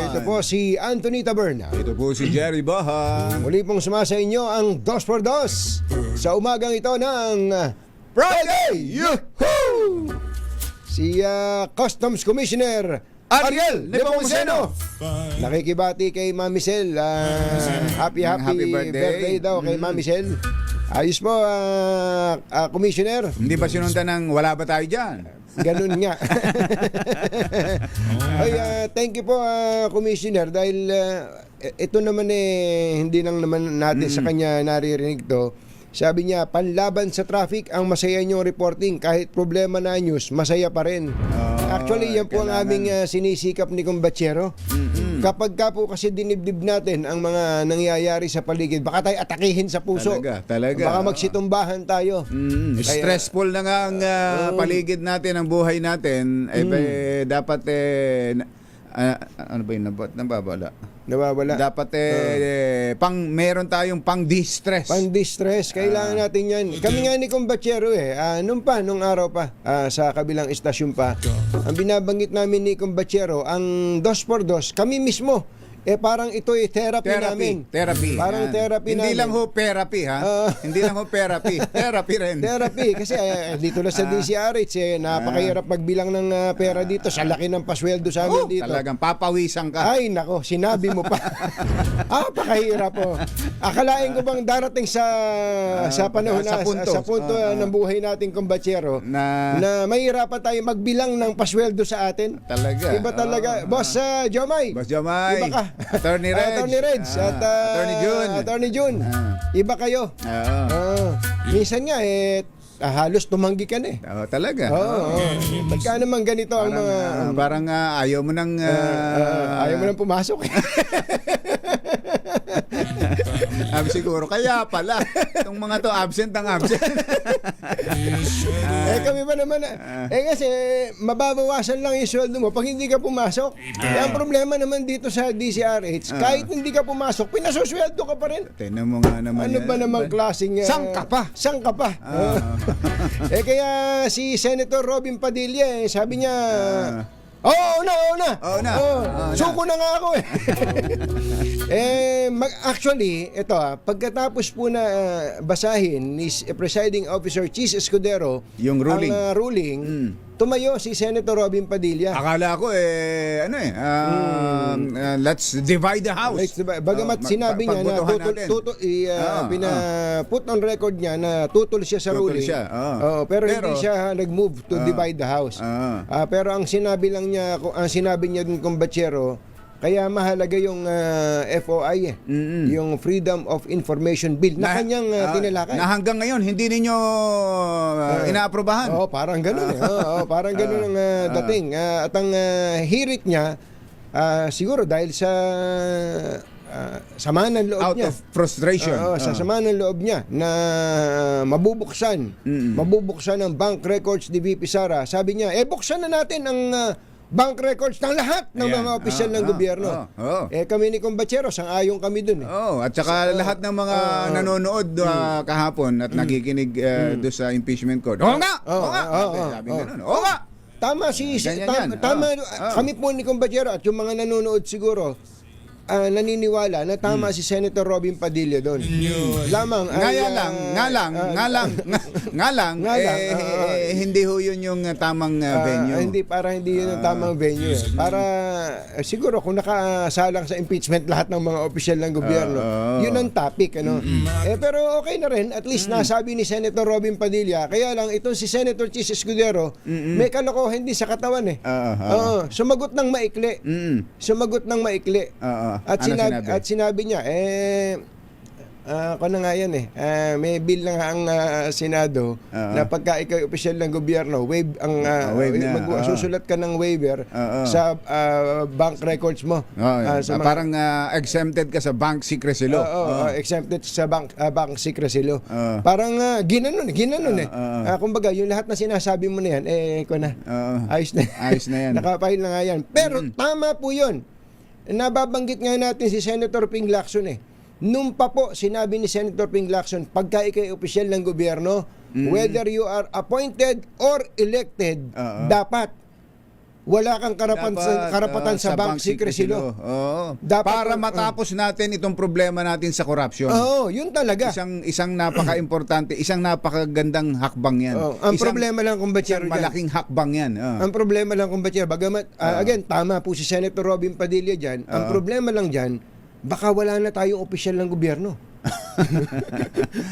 Speaker 1: Ito po si Anthony Taberna.
Speaker 2: Ito po si Jerry Baha.
Speaker 1: Muli pong sumasa inyo ang 2 por 2 sa umagang ito ng Friday! Yuhuu! Si Customs Commissioner Ariel Nepomuceno. Nakikibati kay Mami Sel. Happy birthday daw kay Mami Sel. Ayos po, Commissioner.
Speaker 2: Hindi ba sinundan ng wala ba tayo dyan?
Speaker 1: Ganun nga. Ay, thank you po, Commissioner, dahil ito naman hindi lang naman natin sa kanya naririnig to. Sabi niya, panlaban sa traffic ang masaya niyong reporting. Kahit problema na news, masaya pa rin. Actually, yan po ang aming sinisikap ni Kumbatsero. Kapag ka po kasi dinibdib natin ang mga nangyayari sa paligid, baka tayo atakihin sa puso.
Speaker 2: Talaga.
Speaker 1: Baka magsitumbahan tayo.
Speaker 2: Stressful na nga ang paligid natin, ang buhay natin. Dapat ano ba yun? Nababala. Dapat meron tayong pang-distress.
Speaker 1: Pang-distress. Kailangan natin yan. Kami nga ni Kumbatsero nung araw pa, sa kabilang istasyon pa, ang binabanggit namin ni Kumbatsero, ang 2 por 2, kami mismo, parang ito'y therapy namin.
Speaker 2: Therapy.
Speaker 1: Parang
Speaker 2: Yan.
Speaker 1: therapy
Speaker 2: Hindi
Speaker 1: namin.
Speaker 2: lang ho therapy, ha? Hindi lang ho therapy. Therapy rin.
Speaker 1: Therapy kasi dito na sa DCRH napakahirap magbilang ng pera dito sa laki ng pasweldo sa amin dito.
Speaker 2: Talagang papawisan ka.
Speaker 1: Ay nako, sinabi mo pa. Napakahirap po. Akalain ko bang darating sa panahon
Speaker 2: sa punto.
Speaker 1: ng buhay nating kumbatsero na mahirapan tayo magbilang ng pasweldo sa atin.
Speaker 2: Talaga.
Speaker 1: Iba talaga. Boss Jomay.
Speaker 2: Boss Jomay.
Speaker 1: Iba ka.
Speaker 2: Attorney Reg.
Speaker 1: Attorney Reg. At
Speaker 2: Attorney Jun.
Speaker 1: Iba kayo. Minsan nga halos tumanggi ka na eh.
Speaker 2: Talaga.
Speaker 1: Pagka naman ganito ang mga
Speaker 2: parang ayaw mo nang
Speaker 1: ayaw mo nang pumasok.
Speaker 2: siguro kaya pala itong mga to absent ang absent.
Speaker 1: Kami ba naman kasi mababawasan lang yung sweldo mo pag hindi ka pumasok. Ang problema naman dito sa DCRH, kahit hindi ka pumasok, pinasosweldo ka pa rin.
Speaker 2: Tingnan mo nga naman.
Speaker 1: Ano ba namang klaseng
Speaker 2: Sangka pa.
Speaker 1: Kaya si Senator Robin Padilla sabi niya Oo na. Suko na nga ako eh. Actually, ito pagkatapos po na basahin ni Presiding Officer Cheese Escudero
Speaker 2: yung ruling,
Speaker 1: ang ruling, tumayo si Senator Robin Padilla.
Speaker 2: Akala ko let's divide the house.
Speaker 1: Bagamat sinabi niya na put on record niya na tutol siya sa ruling. Pero hindi siya nag-move to divide the house. Pero ang sinabi niya dun kumbatsero, kaya mahalaga yung FOI yung Freedom of Information Bill na kanyang tinalakay.
Speaker 2: Na hanggang ngayon hindi ninyo inaaprobahan.
Speaker 1: Parang ganoon parang ganoon ang dating. At ang hirit niya siguro dahil sa sama ng loob
Speaker 2: out
Speaker 1: niya.
Speaker 2: of frustration.
Speaker 1: Sa sama ng loob niya na mabubuksan ang bank records ni VP Sara. Sabi niya, buksan na natin ang bank records ng lahat ng mga opisyal ng gobyerno. Kami ni Kumbatsero, sang-ayong kami dun.
Speaker 2: At saka lahat ng mga nanonood kahapon at nakikinig doon sa impeachment court. Oo nga! Sabi ganun. Oo nga!
Speaker 1: Tama kami po ni Kumbatsero at yung mga nanonood siguro, naniniwala na tama si Senator Robin Padilla doon. Lamang
Speaker 2: hindi ho yun yung tamang venue.
Speaker 1: Hindi yun ang tamang venue. Para siguro kung nakasalang sa impeachment lahat ng mga opisyal ng gobyerno, yun ang topic pero okay na rin, at least nasabi ni Senator Robin Padilla. Kaya lang itong si Senator Cheese Escudero, may kalokohan din sa katawan sumagot ng maikli. At sinabi niya ako na nga yan may bill na nga ang Senado na pagka ikaw opisyal ng gobyerno, susulat ka ng waiver sa bank records mo.
Speaker 2: Parang exempted ka sa bank secrecy law.
Speaker 1: Exempted sa bank secrecy law. Parang ginanon kumbaga yung lahat na sinasabi mo na yan ayos na yan. Nakapahil na nga yan. Pero tama po yun. Nababanggit nga natin si Senator Ping Lacson Nung pa po sinabi ni Senator Ping Lacson, pagka ikay opisyal ng gobyerno, whether you are appointed or elected, dapat wala kang karapatan sa bank secrecy law.
Speaker 2: Para matapos natin itong problema natin sa korupsyon.
Speaker 1: Yun talaga.
Speaker 2: Isang napaka-importante, isang napakagandang hakbang yan.
Speaker 1: Ang problema lang kung Kumbatsero
Speaker 2: malaking hakbang yan.
Speaker 1: Ang problema lang kung Kumbatsero, bagamat, again, tama po si Senator Robin Padilla dyan, ang problema lang dyan, baka wala na tayong opisyal ng gobyerno.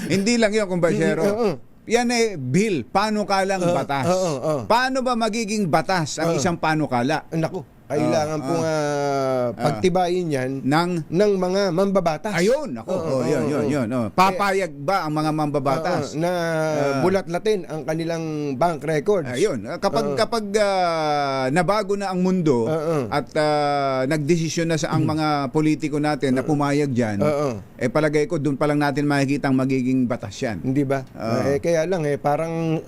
Speaker 2: Hindi lang yun, Kumbatsero. Yan bill, panukalang batas. Paano ba magiging batas ang isang panukala?
Speaker 1: Naku, kailangan pong pagtibayin yan ng mga mambabatas.
Speaker 2: Ayun, yun. Papayag ba ang mga mambabatas
Speaker 1: na bulat-latin ang kanilang bank records?
Speaker 2: Ayun, kapag nabago na ang mundo at nagdesisyon na sa ang mga politiko natin na pumayag diyan, palagay ko doon pa lang natin makikita ang magiging batas yan.
Speaker 1: Hindi ba? Kaya lang parang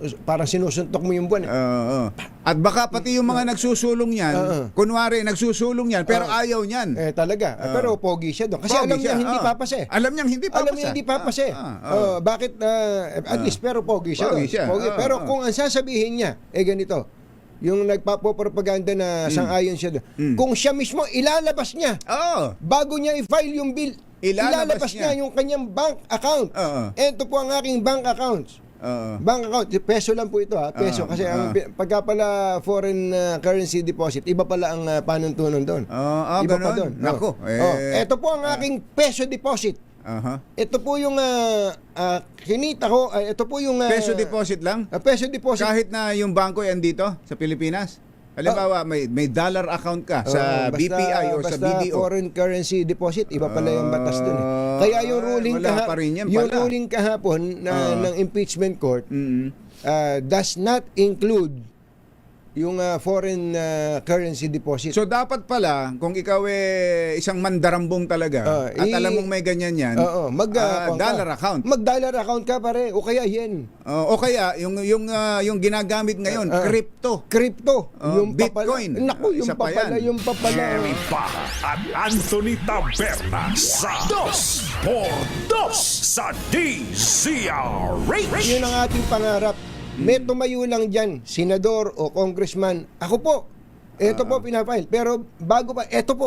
Speaker 1: sinusuntok mo yung buwan.
Speaker 2: At baka pati yung mga nagsusulong yan, kunwari nagsusulong yan pero ayaw niyan.
Speaker 1: Talaga. Pero pogi siya doon. Kasi alam niya hindi papase.
Speaker 2: Alam niya hindi papase.
Speaker 1: Bakit at least pero pogi siya. Pogi. Pero kung ang sasabihin niya ganito, yung nagpapropaganda na sang-ayon siya doon. Kung siya mismo ilalabas niya
Speaker 2: Oo.
Speaker 1: bago niya i-file yung bill,
Speaker 2: Ilalabas
Speaker 1: niya
Speaker 2: niya
Speaker 1: yung kanyang bank account.
Speaker 2: Oo.
Speaker 1: Ito po ang aking bank accounts.
Speaker 2: Oo.
Speaker 1: Bank account, peso lang po ito ha, peso. Kasi pagka pala foreign currency deposit, iba pala ang panuntunan doon. Iba pa
Speaker 2: ganun.
Speaker 1: doon.
Speaker 2: Nako,
Speaker 1: Ito po ang aking peso deposit.
Speaker 2: Aha.
Speaker 1: Ito po yung kinita ko, ito po yung
Speaker 2: Peso deposit lang?
Speaker 1: peso deposit.
Speaker 2: Kahit na yung bangko ay andito sa Pilipinas? Halimbawa, may dollar account ka sa BPI or sa
Speaker 1: basta
Speaker 2: BDO.
Speaker 1: foreign currency deposit, iba pala yung batas doon. Kaya yung ruling
Speaker 2: wala pa rin yan
Speaker 1: yung
Speaker 2: pala.
Speaker 1: ruling kahapon ng impeachment court does not include yung foreign currency deposit.
Speaker 2: So dapat pala, kung ikaw isang mandarambong talaga, at alam mong may ganyan yan, dollar account.
Speaker 1: Mag-dollar account ka pare, o kaya yen.
Speaker 2: O kaya, yung ginagamit ngayon, crypto.
Speaker 1: Crypto.
Speaker 2: Yung Bitcoin.
Speaker 1: Naku, yung
Speaker 2: Isa pa
Speaker 1: papala,
Speaker 2: yan.
Speaker 1: yung papala.
Speaker 3: Jerry Baha at Anthony Taberna sa 2x2 sa DZRH.
Speaker 1: Yun ang ating pangarap. May tumayo lang dyan, senador o congressman. Ako po, ito po pinafile. Pero bago pa, ito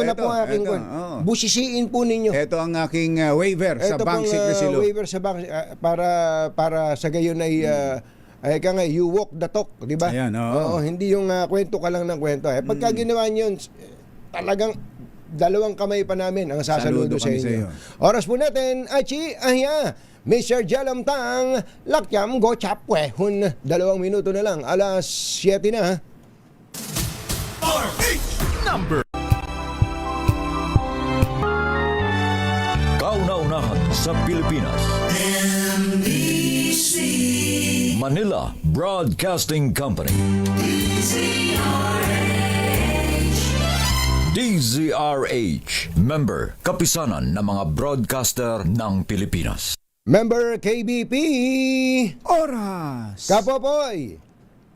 Speaker 1: na po ang aking kon. Busisiin po ninyo.
Speaker 2: Ito ang aking waiver sa
Speaker 1: Ito
Speaker 2: bank
Speaker 1: pong,
Speaker 2: secrecy law.
Speaker 1: waiver sa bank para sa gayon ay you walk the talk, di ba?
Speaker 2: Ayan, oo.
Speaker 1: Hindi yung kwento ka lang ng kwento. Pagka ginawa niyo yun, talagang dalawang kamay pa namin ang sasaludo
Speaker 2: Saludo
Speaker 1: sa
Speaker 2: kami sa
Speaker 1: inyo.
Speaker 2: iyo.
Speaker 1: Oras po natin, Achi, Ahya, Mr. Jalam Tang, Lakyam Go Chapwe, 2 minuto na lang, alas 7 na.
Speaker 3: Number
Speaker 8: Kauna-unahan sa Pilipinas. Manila Broadcasting Company. DZRH. Member, kapisanan ng mga broadcaster ng Pilipinas.
Speaker 1: Member KBP,
Speaker 2: Oras!
Speaker 1: Kapopoy,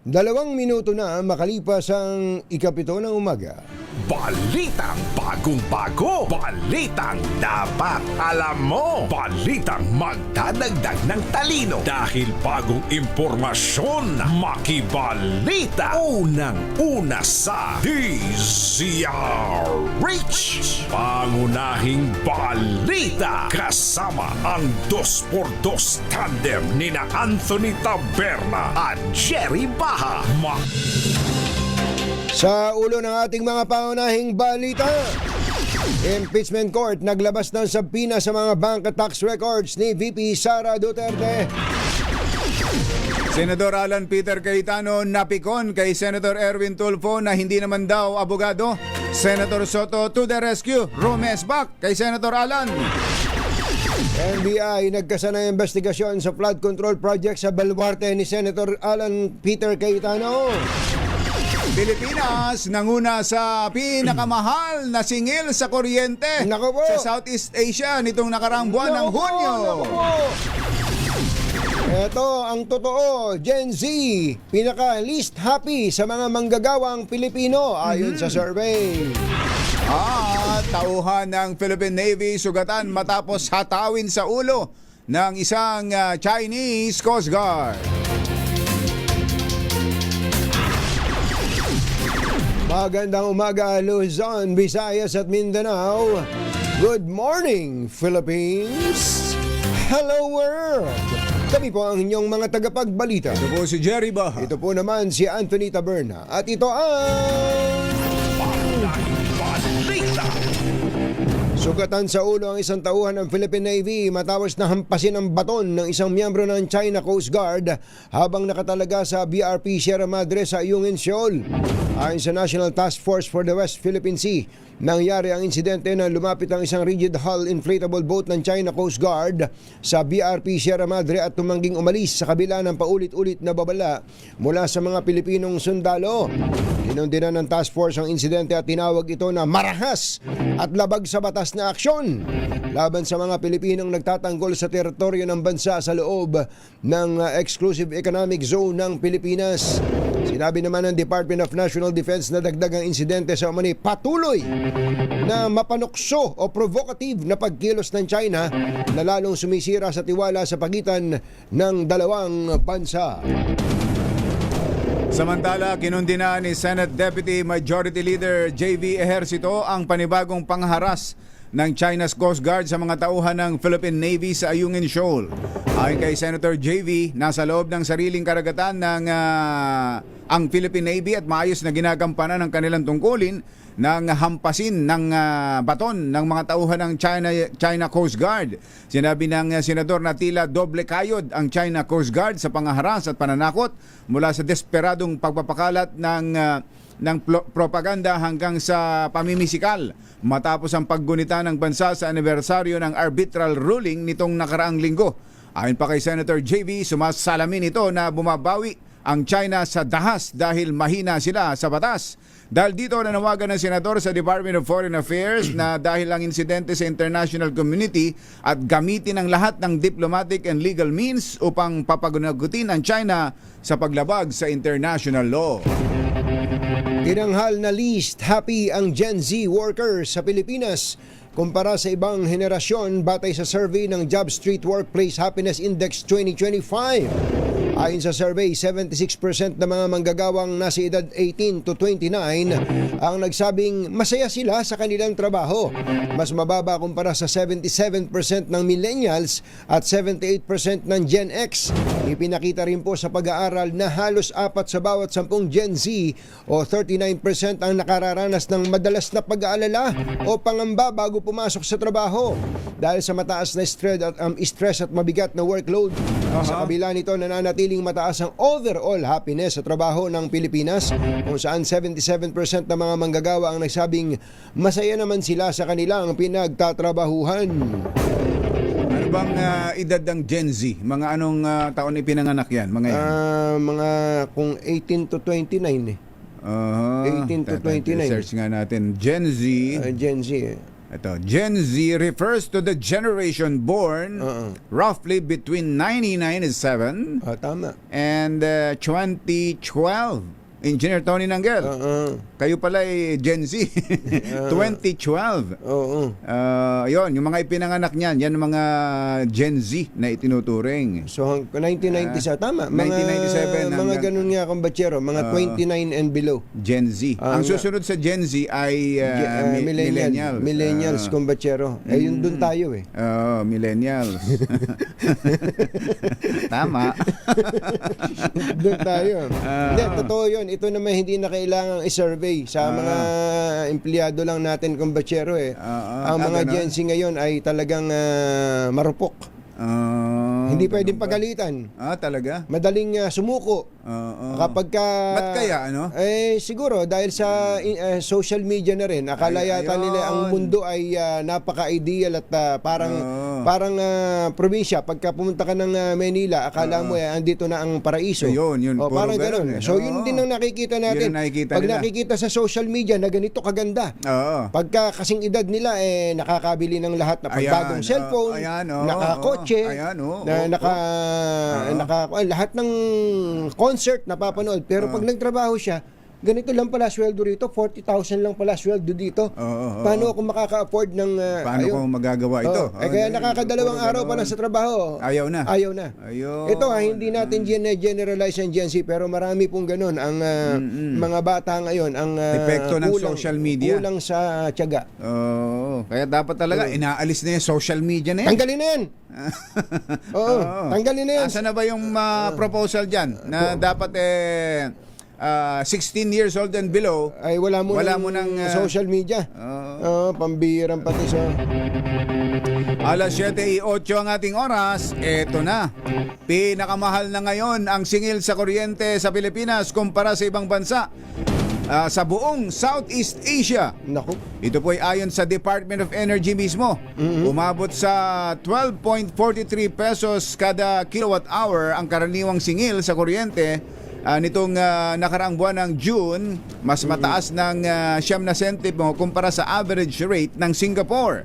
Speaker 1: 2 minuto na makalipas ang 7 ng umaga.
Speaker 3: Balitang bagong-bago. Balitang dapat alam mo. Balitang magdadagdag ng talino. Dahil bagong impormasyon. Makibalita. Unang-una sa DZRH. Pangunahing balita. Kasama ang 2x2 tandem ni na Anthony Taberna at Jerry Baha.
Speaker 1: Sa ulo ng ating mga pangunahing balita, Impeachment Court naglabas ng sabina sa mga bank tax records ni VP Sara Duterte.
Speaker 2: Senador Alan Peter Cayetano napikon kay Senator Erwin Tulfo na hindi naman daw abogado. Senator Soto to the rescue. Romes back kay Senator Alan.
Speaker 1: NBI nagkasa ng investigasyon sa flood control project sa Baluarte ni Senator Alan Peter Cayetano.
Speaker 2: Pilipinas nanguna sa pinakamahal na singil sa kuryente
Speaker 1: Nako po.
Speaker 2: sa Southeast Asia nitong nakaraang buwan ng Hunyo.
Speaker 1: Ito ang totoo, Gen Z, pinaka-least happy sa mga manggagawang Pilipino ayon sa survey.
Speaker 2: At tauhan ng Philippine Navy sugatan matapos hatawin sa ulo ng isang Chinese Coast Guard.
Speaker 1: Magandang umaga, Luzon, Visayas at Mindanao. Good morning, Philippines. Hello, world. Kami po ang inyong mga tagapagbalita.
Speaker 2: Ito po si Jerry Baha.
Speaker 1: Ito po naman si Anthony Taberna. At ito ang...
Speaker 3: Balita.
Speaker 1: Sugatan sa ulo ang isang tauhan ng Philippine Navy matapos na hampasin ang baton ng isang miyembro ng China Coast Guard habang nakatalaga sa BRP Sierra Madre sa Ayungin, Seoul. Ayon sa National Task Force for the West Philippine Sea, nangyari ang insidente na lumapit ang isang rigid hull inflatable boat ng China Coast Guard sa BRP Sierra Madre at tumangging umalis sa kabila ng paulit-ulit na babala mula sa mga Pilipinong sundalo. Kinundinan ng task force ang insidente at tinawag ito na marahas at labag sa batas na aksyon laban sa mga Pilipinong nagtatanggol sa teritoryo ng bansa sa loob ng Exclusive Economic Zone ng Pilipinas. Sinabi naman ng Department of National Defense na dagdag ang insidente sa umani patuloy na mapanukso o provocative na pagkilos ng China na lalong sumisira sa tiwala sa pagitan ng dalawang bansa.
Speaker 2: Sa Samantala, kinundina ni Senate Deputy Majority Leader J.V. Ejercito ang panibagong pangharas ng China's Coast Guard sa mga tauhan ng Philippine Navy sa Ayungin Shoal. Ayon kay Senator J.V., nasa loob ng sariling karagatan ng ang Philippine Navy at maayos na ginagampanan ng kanilang tungkulin ng hampasin ng baton ng mga tauhan ng China Coast Guard. Sinabi ng senador na tila doble kayod ang China Coast Guard sa pangharas at pananakot mula sa desperadong pagpapakalat ng propaganda hanggang sa pamimisikal matapos ang paggunita ng bansa sa anibersaryo ng arbitral ruling nitong nakaraang linggo. Ayon pa kay Senator JV, sumasalamin ito na bumabawi ang China sa dahas dahil mahina sila sa batas. Dahil dito, nanawagan ng senador sa Department of Foreign Affairs na dahil ang insidente sa international community at gamitin ang lahat ng diplomatic and legal means upang papagunagutin ang China sa paglabag sa international law.
Speaker 1: Tinanghal na least happy ang Gen Z workers sa Pilipinas kumpara sa ibang henerasyon batay sa survey ng Job Street Workplace Happiness Index 2025. Ayon sa survey, 76% ng mga manggagawang nasa edad 18 to 29 ang nagsabing masaya sila sa kanilang trabaho. Mas mababa kumpara sa 77% ng millennials at 78% ng Gen X. Ipinakita rin po sa pag-aaral na halos 4 sa bawat 10 Gen Z o 39% ang nakararanas ng madalas na pag-aalala o pangamba bago pumasok sa trabaho dahil sa mataas na stress at mabigat na workload. Sa kabila nito, nananatiling mataas ang overall happiness sa trabaho ng Pilipinas kung saan 77% ng mga manggagawa ang nagsabing masaya naman sila sa kanilang pinagtatrabahuhan.
Speaker 2: Ano bang edad ng Gen Z? Mga anong taon ipinanganak yan? Mga yan?
Speaker 1: Mga kung 18 to 29 eh. 18 to 29.
Speaker 2: Search nga natin. Gen Z.
Speaker 1: Gen Z eh.
Speaker 2: Ito, Gen Z refers to the generation born roughly between 1997
Speaker 1: Tama.
Speaker 2: and 2012. Engineer Tony Nanggel. Kayo pala ay Gen Z. 2012.
Speaker 1: Oo.
Speaker 2: Yon, yung mga ipinanganak niyan, yan mga Gen Z na itinuturing.
Speaker 1: So 1997 tama.
Speaker 2: 1997
Speaker 1: mga ganun nga kumbatsero, mga 29 and below.
Speaker 2: Gen Z. Ang susunod sa Gen Z ay millennials.
Speaker 1: Millennials kumbatsero. Yun doon tayo eh.
Speaker 2: Millennials. Tama.
Speaker 1: Doon tayo. Hindi, totoo yun. Ito naman hindi na kailangang i-survey sa mga empleyado lang natin kumbatsero eh. Ang mga Gen Z ngayon ay talagang marupok. Hindi pwedeng pagalitan.
Speaker 2: Talaga?
Speaker 1: Madaling sumuko. Kapag ka...
Speaker 2: Ba't kaya, ano?
Speaker 1: Siguro, dahil sa social media na rin, akala yata nila ang mundo ay napaka-ideal at parang probinsya. Pagka pumunta ka ng Manila, akala mo andito na ang paraiso.
Speaker 2: Yun.
Speaker 1: Parang gano'n. So, yun din ang nakikita natin. Pag nakikita sa social media na ganito kaganda. Pagka kasing edad nila, nakakabili ng lahat na pagbagong cellphone, nakakotse, lahat ng concert napapanood. Pero pag nagtrabaho siya, ganito lang pala sweldo rito, 40,000 lang pala sweldo dito. Paano ako makaka-afford ng...
Speaker 2: paano ko magagawa ito?
Speaker 1: Kaya nakakadalawang araw pa na sa trabaho.
Speaker 2: Ayaw na.
Speaker 1: Ito hindi natin generalize ang Gen Z, pero marami pong ganun. Ang mga bata ngayon, ang
Speaker 2: epekto ng social media.
Speaker 1: Kulang sa tiyaga.
Speaker 2: Kaya dapat talaga, inaalis na yung social media na yan.
Speaker 1: Tanggalin na yan! Tanggalin na yan!
Speaker 2: Asa na ba yung proposal dyan? Na dapat 16 years old and below
Speaker 1: ay wala mo ng social media. Pambihirang pati sa...
Speaker 2: Alas 7:08 ang ating oras. Eto na. Pinakamahal na ngayon ang singil sa kuryente sa Pilipinas kumpara sa ibang bansa. Sa buong Southeast Asia.
Speaker 1: Naku.
Speaker 2: Ito po ay ayon sa Department of Energy mismo. Umabot sa 12.43 pesos kada kilowatt hour ang karaniwang singil sa kuryente. Nitong nakaraang buwan ng June, mas mataas ng 9 sentimo kumpara sa average rate ng Singapore.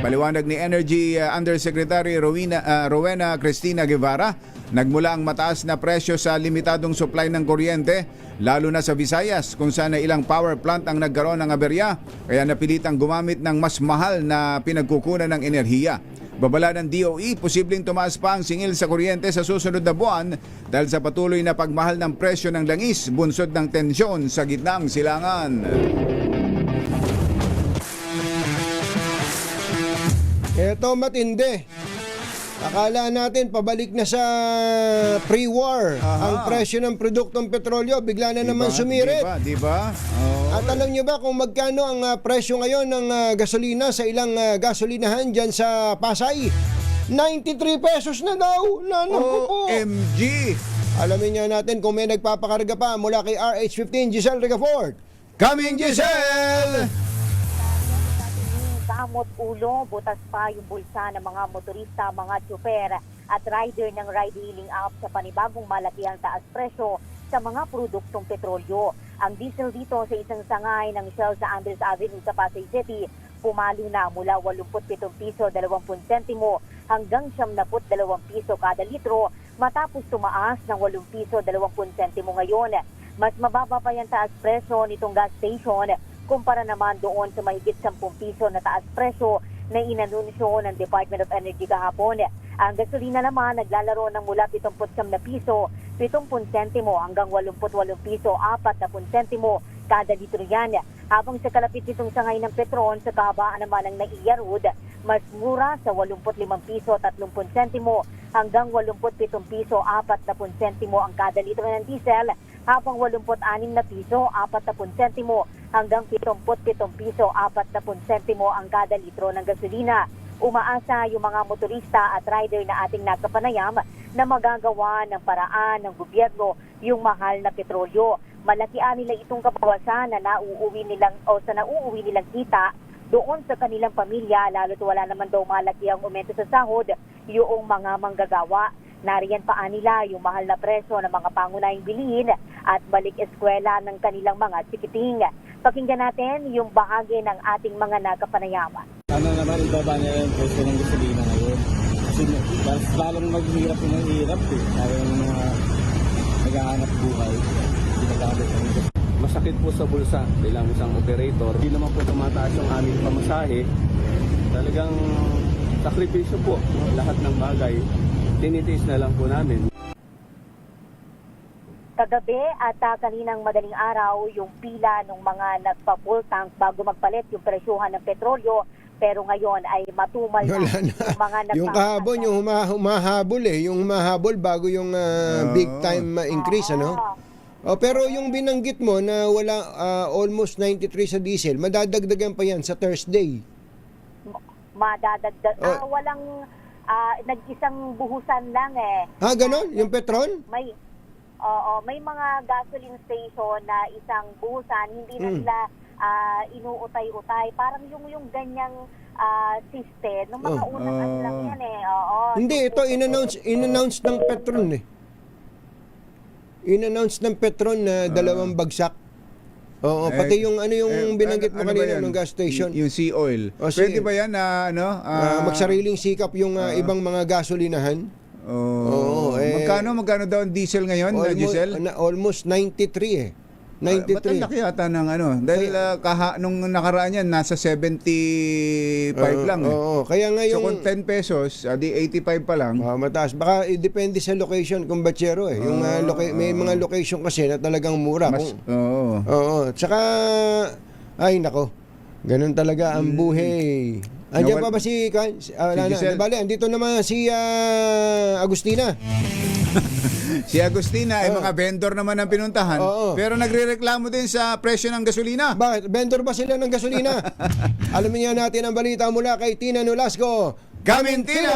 Speaker 2: Paliwanag ni Energy Undersecretary Rowena Cristina Guevara, nagmula ang mataas na presyo sa limitadong supply ng kuryente, lalo na sa Visayas kung saan ilang power plant ang nagkaroon ng aberya, kaya napilitang gumamit ng mas mahal na pinagkukunan ng enerhiya. Babala ng DOE, posibleng tumaas pa ang singil sa kuryente sa susunod na buwan dahil sa patuloy na pagmahal ng presyo ng langis, bunsod ng tensyon sa gitnang silangan.
Speaker 1: Eto matindi. Akala natin pabalik na sa pre-war ang presyo ng produktong petrolyo, bigla na naman sumirit.
Speaker 2: Diba? Oh.
Speaker 1: At alam nyo ba kung magkano ang presyo ngayon ng gasolina sa ilang gasolinahan dyan sa Pasay? 93 pesos na daw. Naku po.
Speaker 2: OMG!
Speaker 1: Alamin nga natin kung may nagpapakarga pa mula kay RH15, Giselle Ricafort. Coming, Giselle!
Speaker 9: Kamot ulo, butas pa yung bulsa ng mga motorista, mga tsuper at rider ng ride-hailing app sa panibagong malakiang taas presyo sa mga produktong petrolyo. Ang diesel dito sa isang sangay ng Shell sa Andres Avenue sa Pasay City, pumalo na mula 87 piso 20 sentimo hanggang 72 piso kada litro matapos tumaas ng 8 piso 20 sentimo ngayon. Mas mababa pa yung taas presyo nitong gas station kumpara naman doon sa mahigit 10 piso na taas presyo na inanunsyo ng Department of Energy kahapon. Ang gasolina naman naglalaro ng mula 79 na piso, 70 sentimo hanggang 88 piso, 40 sentimo kada litro yan. Habang sa kalapit nitong sangay ng Petron sa kahabaan naman ng Naiya Road, mas mura sa 85 piso 30 sentimo hanggang 87 piso 40 sentimo ang kada litro ng diesel, habang 86 na piso 40 sentimo hanggang 77 piso 40 sentimo ang kada litro ng gasolina. Umaasa yung mga motorista at rider na ating nakapanayam na magagawa ng paraan ng gobyerno yung mahal na petrolyo. Malaki nila itong kabawasan na nauuwi nilang kita doon sa kanilang pamilya, lalo't wala naman daw malaki ang aumento sa sahod yung mga manggagawa. Nariyan pa nila yung mahal na presyo ng mga pangunahing bilihin at balik eskwela ng kanilang mga sikiting. Pakinggan natin yung bahagi ng ating mga nakapanayama.
Speaker 10: Ano naman, ibaba niya yung presyo ng gasolina ngayon. Kasi lalong maghihirap yung mahirap eh. Kaya yung mga naghahanap buhay, ginagamit ng ito. Masakit po sa bulsa bilang isang operator. Hindi naman po tumataas yung aming pamasahe. Talagang sakripisyo po lahat ng bagay. Tinitiis na lang po namin.
Speaker 9: Kagabi at kaninang madaling araw, yung pila ng mga nagpa-full tank bago magpalit yung presyuhan ng petrolyo, pero ngayon ay matumal na yung mga
Speaker 1: yung kahapon, yung humahabol yung humahabol bago yung big time increase, ano? Oh, pero yung binanggit mo na wala almost 93 sa diesel, madadagdagan pa yan sa Thursday.
Speaker 9: Walang nag-isang buhusan lang eh.
Speaker 1: Ganon? Yung Petron?
Speaker 9: May mga gasoline station na isang buhusan, hindi na sila inuutay-utay. Parang yung ganyang system, nung mga unang ano lang yan eh.
Speaker 1: Hindi, ito in-announce ng Petron eh. In-announce ng Petron na 2 bagsak. Oo, pati yung yung binanggit mo kanina ng gas station.
Speaker 2: Yung sea oil. Pwede ba yan na
Speaker 1: magsariling sikap yung ibang mga gasolinahan?
Speaker 2: Magkano daw ang diesel ngayon, Giselle?
Speaker 1: Almost 93 eh. 93.
Speaker 2: Ba't ang laki yata ng dahil nung nakaraan yan, nasa 75 lang eh.
Speaker 1: Kaya ngayon,
Speaker 2: so kung 10 pesos, di 85 pa lang.
Speaker 1: Mataas. Baka depende sa location kung batsero eh. Yung may mga location kasi na talagang mura. Tsaka, ay nako, ganun talaga ang buhay. Andiyan pa ba si Giselle? Bale, andito naman si Agustina.
Speaker 2: Si Agustina ay mga vendor naman ang pinuntahan. Pero nagrereklamo din sa presyo ng gasolina.
Speaker 1: Bakit? Vendor ba sila ng gasolina? Alamin nga natin ang balita mula kay Tina Nolasco.
Speaker 2: Coming, Tina!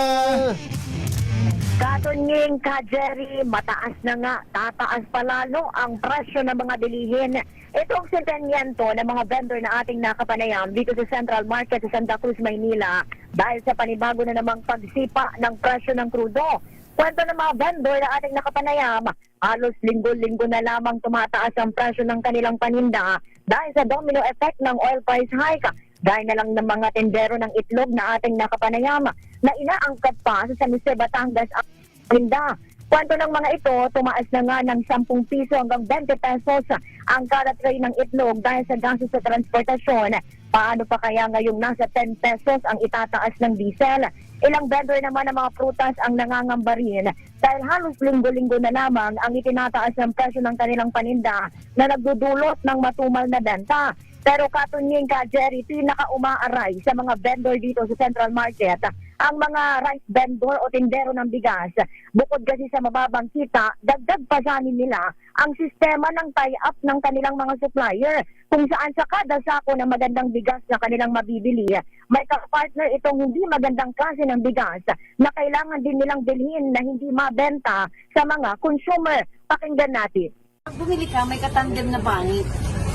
Speaker 11: Katunying ka, Jerry, mataas na nga, tataas pa lalo ang presyo ng mga bilihin. Itong sentensyanto ng mga vendor na ating nakapanayam dito sa Central Market sa Santa Cruz, Maynila dahil sa panibago na namang pagsipa ng presyo ng krudo. Kwento ng mga vendor na ating nakapanayam, halos linggo-linggo na lamang tumataas ang presyo ng kanilang paninda dahil sa domino effect ng oil price hike. Dahil na lang ng mga tendero ng itlog na ating nakapanayam na inaangkat pa sa San Jose, Batangas ang paninda. Kwento ng mga ito, tumaas na nga ng 10 piso hanggang 20 pesos ang kada tray ng itlog dahil sa gastos sa transportasyon, Paano pa kaya ngayong nasa 10 pesos ang itataas ng diesel? Ilang vendor naman ng mga prutas ang nangangamba rin dahil halos linggo-linggo na lamang ang itinataas ng presyo ng kanilang paninda na nagdudulot ng matumal na benta. Pero katunying ka, Jerry, pinaka-umaaray sa mga vendor dito sa Central Market ang mga rice vendor o tindero ng bigas. Bukod kasi sa mababang kita, dagdag pa sanin nila ang sistema ng tie-up ng kanilang mga supplier kung saan sa kada sako ng magandang bigas na kanilang mabibili, may kapartner itong hindi magandang klase ng bigas na kailangan din nilang bilhin na hindi mabenta sa mga consumer. Pakinggan natin.
Speaker 12: Pag bumili ka, may katandem na pangit.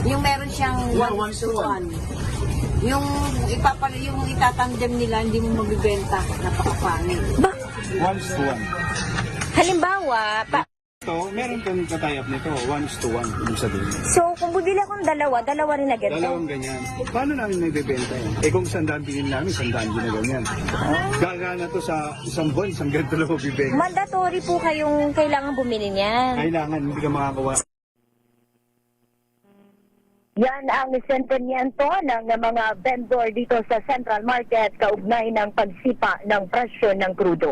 Speaker 12: Yung meron siyang 1-to-1. Yung itatandem nila, hindi mo mabibenta. Napakapangit.
Speaker 10: 1-to-1.
Speaker 12: Halimbawa,
Speaker 10: Ito, meron kang katayap nito, 1-to-1, ibig sabihin.
Speaker 12: so kung bumili akong dalawa rin na ganito.
Speaker 10: Dalawang ganyan. Paano namin nagbebenta yan? Kung 100 bilhin namin, 100 din na ganyan. Gagana to sa isang buwan, isang ganito lang bibenta.
Speaker 12: Mandatory po kayong kailangan bumili niyan.
Speaker 10: Kailangan, hindi ka makakawa.
Speaker 11: Yan ang sentimiento ng mga vendor dito sa Central Market kaugnay ng pagsipa ng presyo ng krudo.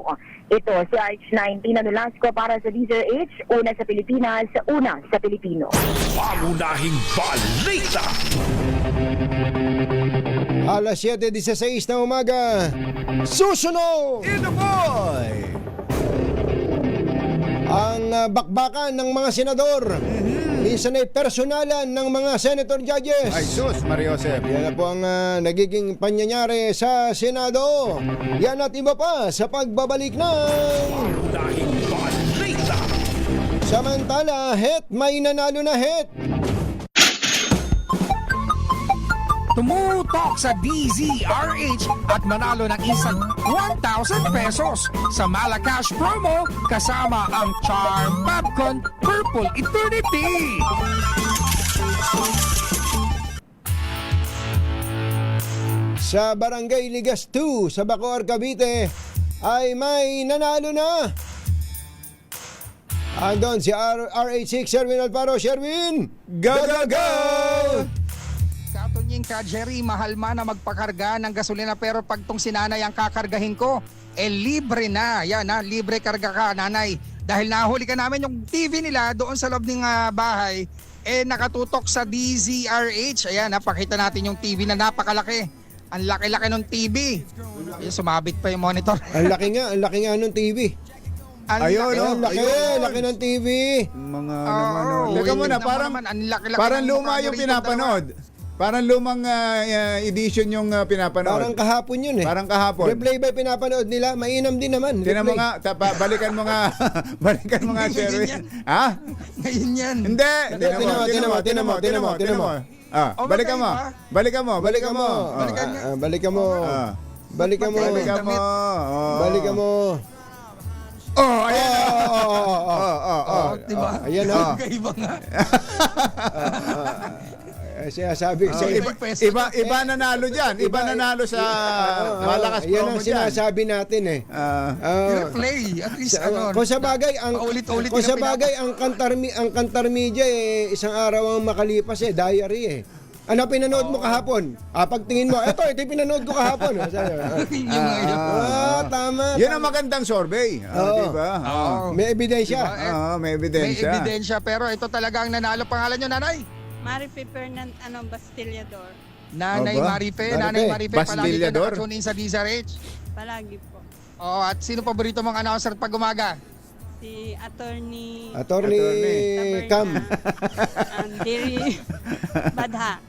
Speaker 11: Ito si RH9 Tina Nolasco para sa DZRH, una sa Pilipinas, una sa Pilipino.
Speaker 3: Pangunahing balita.
Speaker 1: Alas 7:16 ng umaga. Susunod!
Speaker 2: Inokoy!
Speaker 1: Ang bakbakan ng mga senador. Minsan ay personalan ng mga senator judges.
Speaker 2: Ay sus, Mario Josep.
Speaker 1: Yan na po ang nagiging panyanyari sa Senado. Yan at iba pa sa pagbabalik ng...
Speaker 3: Pangunahing balita.
Speaker 1: Samantala, may nanalo na het.
Speaker 6: Tumutok sa DZRH at manalo ng isang 1,000 pesos sa Malakash promo kasama ang Charm Popcorn Purple Eternity.
Speaker 1: Sa Barangay Ligas 2 sa Bacoor, Cavite ay may nanalo na. Andon si RH6 Sherwin Alparo. Sherwin, go go go!
Speaker 6: Katunying ka, Jerry, mahal man na magpakarga ng gasolina pero pag tong sinanay ang kakargahin ko, libre na. Yan na, libre karga ka, nanay. Dahil nahuli ka namin yung TV nila doon sa loob ng bahay, nakatutok sa DZRH. Ayan, napakita natin yung TV na napakalaki. Ang laki-laki ng TV. Sumabit pa yung monitor.
Speaker 1: Ang laki nga nung TV.
Speaker 2: Ayun,
Speaker 1: laki ng TV.
Speaker 2: Mga Teka muna, parang luma yung pinapanood. Parang lumang edition yung pinapanood.
Speaker 1: Parang kahapon yun eh.
Speaker 2: Parang kahapon.
Speaker 1: Replay by pinapanood nila, mainam din naman.
Speaker 2: Tinan mo nga, balikan mo nga, Sherwin. Ha?
Speaker 6: Ngayon yan.
Speaker 2: Hindi. Tinan mo. Balikan mo.
Speaker 1: Balikan mo.
Speaker 2: Oh, ayan.
Speaker 6: Diba?
Speaker 1: Ayan na.
Speaker 6: Iba nga.
Speaker 1: Sinasabi ko
Speaker 2: Iba nanalo dyan. Iba nanalo sa malakas
Speaker 1: yan
Speaker 2: promo
Speaker 1: ang
Speaker 2: dyan.
Speaker 1: sinasabi natin eh.
Speaker 6: Play. At least
Speaker 1: Kung sa bagay ang Kantar Media isang araw ang makalipas diary eh. Ano pinanood mo kahapon? Pagtingin mo, ito yung pinanood ko kahapon. Tama.
Speaker 2: Yan ang magandang survey. Diba?
Speaker 1: May ebidensya.
Speaker 2: May ebidensya.
Speaker 6: May ebidensya, pero ito talaga ang nanalo. Pangalan nyo, nanay?
Speaker 13: Marife Bastillador.
Speaker 6: Nanay Marife. Nanay Marife, palagi ka
Speaker 2: Bastillador?
Speaker 13: Ano
Speaker 6: nakatune in sa DZRH.
Speaker 13: Palagi po.
Speaker 6: At sino paborito mong announcer pag umaga?
Speaker 13: Si Attorney
Speaker 1: Cam.
Speaker 13: Diri Badha.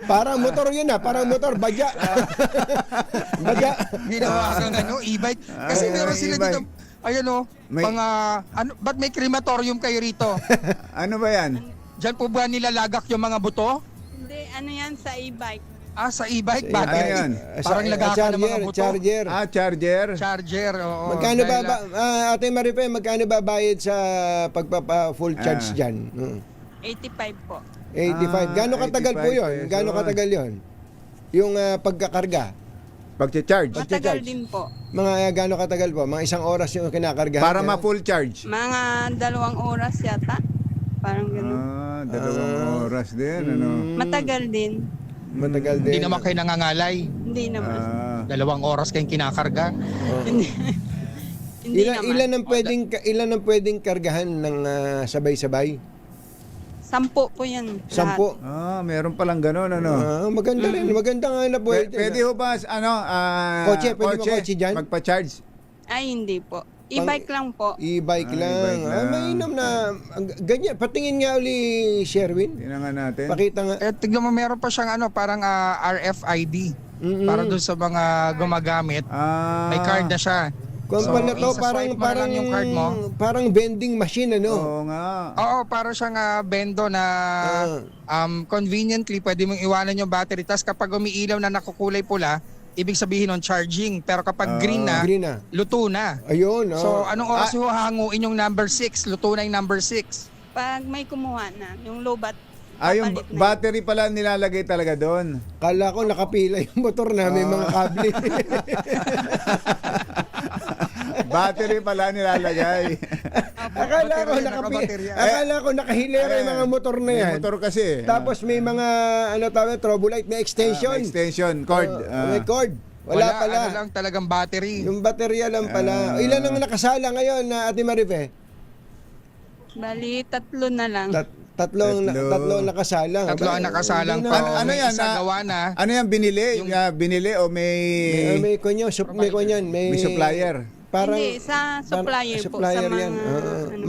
Speaker 1: Parang motor yun parang motor, badya.
Speaker 6: Ginawa kang e-bike. Kasi meron sila dito, ba't may crematorium kayo rito?
Speaker 2: Ano ba yan?
Speaker 6: Diyan po ba nilalagak yung mga buto?
Speaker 13: Hindi, yan sa e-bike.
Speaker 6: Sa e-bike?
Speaker 2: Ano yan?
Speaker 6: Parang lagakan ng mga buto.
Speaker 1: Charger.
Speaker 6: Charger, oo.
Speaker 1: Magkano Ate Marife, magkano ba bayad sa pagpapa-full charge dyan?
Speaker 13: 85 po.
Speaker 1: 85. Gaano katagal po
Speaker 2: 85
Speaker 1: yun?
Speaker 2: pesos.
Speaker 1: Gaano katagal yun? Yung pagkakarga?
Speaker 2: Pag-charge.
Speaker 13: Matagal din po.
Speaker 1: Mga gaano katagal po? Mga isang oras yung kinakargahan?
Speaker 2: Para ma-full charge.
Speaker 13: Mga 2 oras yata. Parang gano'n.
Speaker 2: 2 oras din.
Speaker 13: Matagal din.
Speaker 1: Matagal din.
Speaker 6: Hindi naman kayo nangangalay.
Speaker 13: Hindi naman.
Speaker 6: 2 oras kayong kinakarga.
Speaker 13: Hindi. Hindi naman.
Speaker 1: Ilan ang pwedeng kargahan ng sabay-sabay?
Speaker 13: 10 po yan. lahat.
Speaker 1: 10.
Speaker 2: Meron palang gano'n, ano?
Speaker 1: Maganda rin. Maganda nga na pwede.
Speaker 2: Pwede ho ba,
Speaker 1: Kotse, pwede ba kotse dyan?
Speaker 2: magpa-charge?
Speaker 13: Ay, hindi po. E-bike lang po.
Speaker 1: E-bike lang.
Speaker 2: e-bike lang.
Speaker 1: Mainam na. Ganyan. Patingin nga uli, Sherwin.
Speaker 2: Tingnan nga natin.
Speaker 1: Pakita nga.
Speaker 6: Tignan mo, meron pa siyang parang RFID. Para doon sa mga gumagamit. May card na siya.
Speaker 1: Kung
Speaker 6: So,
Speaker 1: pala to,
Speaker 6: isa-swipe mo na lang yung card mo.
Speaker 1: parang vending machine, ano?
Speaker 2: Oo nga.
Speaker 6: Oo, para siyang bendo na conveniently pwede mong iwanan yung battery. Tapos kapag umiilaw na nakukulay pula, ibig sabihin nun charging. Pero kapag green na, luto na.
Speaker 1: Ayun.
Speaker 6: So anong oras yung hahanguin yung number 6? Luto na yung number 6.
Speaker 13: Pag may kumuha na, yung low bat,
Speaker 2: Yung
Speaker 13: papalit na
Speaker 2: battery pala nilalagay talaga doon.
Speaker 1: Kala ko nakapila yung motor na may mga kable.
Speaker 2: Battery pala nilalagay.
Speaker 1: Akala ko nakahilera yung mga motor na yan.
Speaker 2: May motor kasi.
Speaker 1: Tapos may mga trobolight, may extension.
Speaker 2: May extension, cord.
Speaker 1: May cord. Wala pala.
Speaker 6: Ano lang talagang battery.
Speaker 1: Yung baterya lang pala. Ilan ang nakasala ngayon na Ate Marife?
Speaker 13: bali 3 na lang.
Speaker 1: Tatlo ang nakasalang.
Speaker 6: Tatlo ang nakasalang pa.
Speaker 2: Ano yan?
Speaker 6: Gawa na.
Speaker 2: Ano yan, binili? Binili o may...
Speaker 1: May kunyo, may
Speaker 2: supplier.
Speaker 1: Parang
Speaker 13: Hindi, sa supplier po.
Speaker 1: supplier
Speaker 13: Sa mga,
Speaker 1: yan.
Speaker 13: ano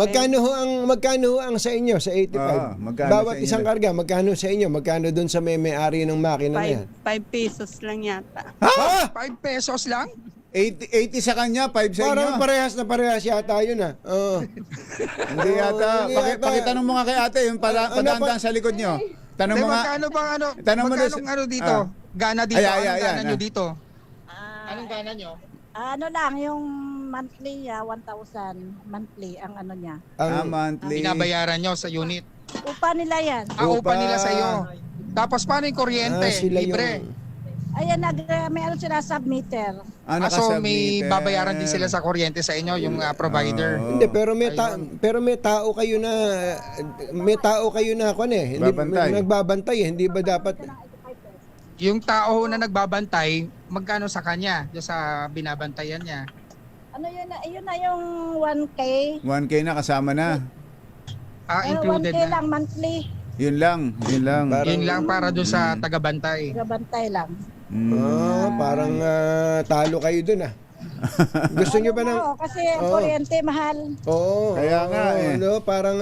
Speaker 1: Magkano ho ang sa inyo sa 85?
Speaker 2: magkano
Speaker 1: Bawat
Speaker 2: sa inyo?
Speaker 1: isang karga, magkano sa inyo? Magkano doon sa may-ari ng makina na yan?
Speaker 13: 5 pesos lang yata.
Speaker 6: 5 pesos lang?
Speaker 2: 80 sa kanya, 5 sa
Speaker 1: Parang
Speaker 2: inyo.
Speaker 1: parehas yata yun ah. Oo.
Speaker 2: Hindi yata.
Speaker 1: Hindi yata.
Speaker 2: Pakitanong mo nga kay ate, yung padaan sa likod nyo. Tanong mo nga.
Speaker 6: Magkano bang
Speaker 2: Tanong mo
Speaker 6: magkano dito? Gana dito? Anong gana nyo dito? Anong gana nyo?
Speaker 14: Ano lang, yung monthly 1,000 monthly ang ano niya.
Speaker 2: Monthly.
Speaker 6: Binabayaran nyo sa unit?
Speaker 14: Upa nila yan.
Speaker 6: Upa nila sa iyo. Tapos paano yung kuryente? Libre.
Speaker 14: Ayan, may ano sila submeter.
Speaker 6: So may babayaran din sila sa kuryente sa inyo, yung provider.
Speaker 1: Hindi, pero may tao kayo na kuan eh. Hindi nagbabantay, hindi ba dapat
Speaker 6: Yung tao na nagbabantay, magkano sa kanya? Yung sa binabantayan niya?
Speaker 14: Ano yun na yung 1K.
Speaker 2: 1K na kasama na.
Speaker 6: Included
Speaker 14: 1K
Speaker 6: na.
Speaker 14: lang monthly.
Speaker 2: Yun lang.
Speaker 6: Yun lang para doon sa tagabantay.
Speaker 14: Gabantay lang.
Speaker 1: parang talo kayo dun ah. Gusto nyo ba ng...
Speaker 14: Oo, kasi ang kuryente mahal.
Speaker 1: Oo.
Speaker 2: Kaya nga eh.
Speaker 1: Parang...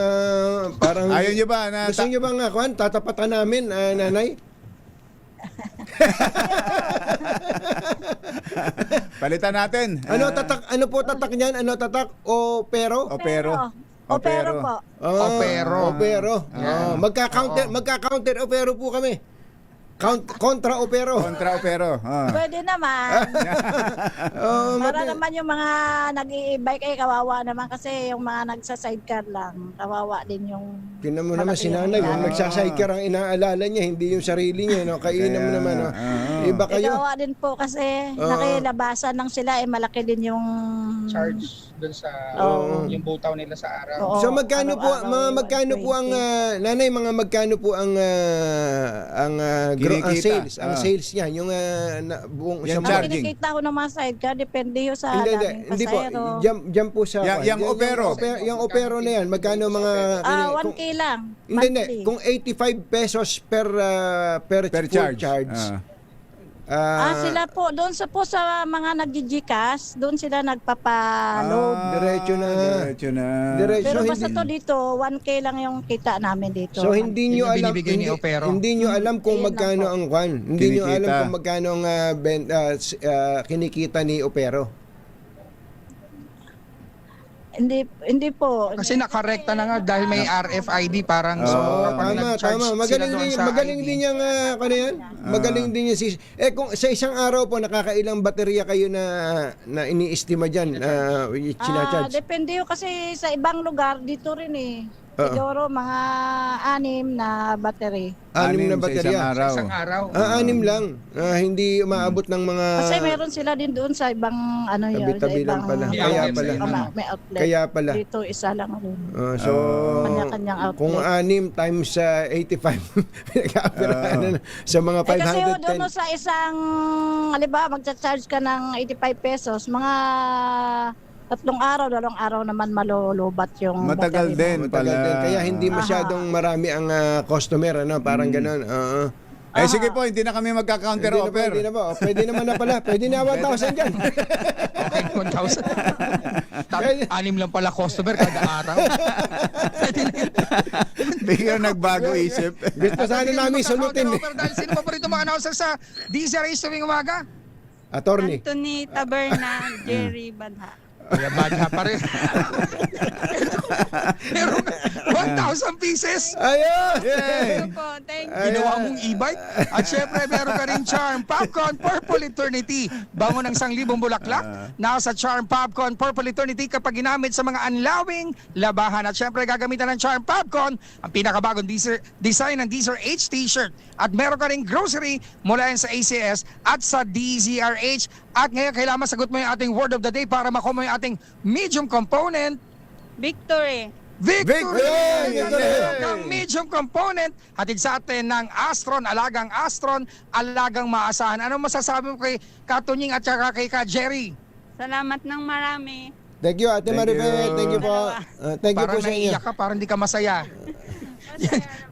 Speaker 2: Ayaw nyo ba na...
Speaker 1: Gusto nyo ba nga, Kwan, tatapatan namin, nanay?
Speaker 2: Palitan natin.
Speaker 1: Ano po tatak niyan? Ano tatak? Opero?
Speaker 2: Opero.
Speaker 14: Opero po.
Speaker 1: Opero. Magka-counter opero po kami. Kontra opero.
Speaker 2: Kontra opero.
Speaker 14: Pwede naman. Para naman yung mga nag-i-bike kawawa naman kasi yung mga nagsa-sidecar lang. Kawawa din yung...
Speaker 1: Tingnan mo naman si nanay. Yung nagsasidecar ang inaalala niya, hindi yung sarili niya. No? Kainam mo naman. No? Iba kayo.
Speaker 14: Kawawa din po kasi nakilabasan lang sila. Malaki din yung...
Speaker 6: Charge doon sa yung butaw nila sa araw.
Speaker 14: Oo,
Speaker 1: So magkano po nanay, magkano po ang sales niya, yung buong
Speaker 2: Yan,
Speaker 1: isang
Speaker 2: charging.
Speaker 14: Kinikita ko ng mga sidecar, depende yun sa daming
Speaker 1: Hindi po,
Speaker 14: pasahero.
Speaker 1: diyan po sa
Speaker 2: Yung opero.
Speaker 1: Yung opero na yan, magkano mga
Speaker 14: 1K lang.
Speaker 1: Hindi, kung 85 pesos per full charge.
Speaker 14: Sila po, doon sa mga nag-Gcash, doon sila nagpapa-load.
Speaker 1: Diretso na.
Speaker 14: Pero basta to dito, 1K lang yung kita namin dito.
Speaker 1: So hindi nyo alam,
Speaker 6: binibigay ni Opero.
Speaker 1: hindi nyo alam kung magkano ang kwan. Hindi nyo alam kung magkano ang kinikita ni Opero.
Speaker 14: Hindi po.
Speaker 6: Kasi nakarekta na nga dahil may RFID parang kapag nag-charge
Speaker 1: Tama.
Speaker 6: sila doon sa
Speaker 1: Magaling
Speaker 6: ID.
Speaker 1: din yung magaling din yung kung sa isang araw po nakakailang baterya kayo na iniestima diyan, sinacharge.
Speaker 14: Depende yun kasi sa ibang lugar dito rin eh. Siguro mga 6 na battery.
Speaker 1: 6 na
Speaker 2: sa
Speaker 1: baterya.
Speaker 2: isang araw.
Speaker 6: Isang araw.
Speaker 1: 6 lang. Hindi umaabot ng mga...
Speaker 14: Kasi meron sila din doon sa ibang ano yun.
Speaker 1: Tabi-tabi lang pala. Kaya pala.
Speaker 14: May outlet.
Speaker 1: Kaya pala.
Speaker 14: Dito isa lang rin.
Speaker 1: So,
Speaker 14: Kanya-kanyang outlet.
Speaker 1: kung 6 times 85, pinag-aapirahan na sa mga 510.
Speaker 14: Kasi doon sa isang, halimbawa, magcha-charge ka ng 85 pesos, mga 3 araw, 2 araw naman malulubat yung
Speaker 2: Matagal
Speaker 14: battery mo.
Speaker 2: din
Speaker 1: Matagal
Speaker 2: pala.
Speaker 1: din. Kaya hindi masyadong marami ang customer, ano? Parang ganun.
Speaker 2: Sige po, hindi na kami magka-counter
Speaker 1: Hindi na po,
Speaker 2: offer.
Speaker 1: hindi na po. Pwede naman na pala. Pwede na 1,000 dyan.
Speaker 6: Okay, 1,000. 6 lang pala customer kada araw.
Speaker 2: Biglang nagbago isip.
Speaker 1: Gusto sana namin sulutin.
Speaker 6: Dahil sino pa po rito mga announcer sa DZRH tuwing umaga?
Speaker 1: Attorney.
Speaker 13: Anthony Taberna, Jerry Badha.
Speaker 6: Kaya badya pa rin. Pero 1,000 pieces.
Speaker 1: Ayun!
Speaker 13: Thank you po, thank you.
Speaker 6: Ginawa mong e-bike. At syempre, meron ka rin Charm Popcorn Purple Eternity. Bango ng 1,000 bulaklak. Nasa Charm Popcorn Purple Eternity kapag ginamit sa mga anlawing labahan. At syempre, gagamitan ng Charm Popcorn ang pinakabagong design ng DZRH t-shirt. At meron ka rin grocery mula yan sa ACS at sa DZRH. At ngayon, kailangan masagot mo yung ating word of the day para makuha mo yung ating medium component.
Speaker 13: Victory.
Speaker 6: Victory!
Speaker 1: Victory!
Speaker 6: Ang medium component, hatid sa atin ng Astron, alagang maasahan. Ano masasabi mo kay Katunying at saka kay Ka Jerry?
Speaker 13: Salamat ng marami.
Speaker 1: Thank you, Ate
Speaker 2: Thank
Speaker 1: Maribel.
Speaker 2: you.
Speaker 1: Thank you po. Thank you po
Speaker 6: Parang
Speaker 1: sa inyo.
Speaker 6: naiiyak ka, parang hindi ka masaya.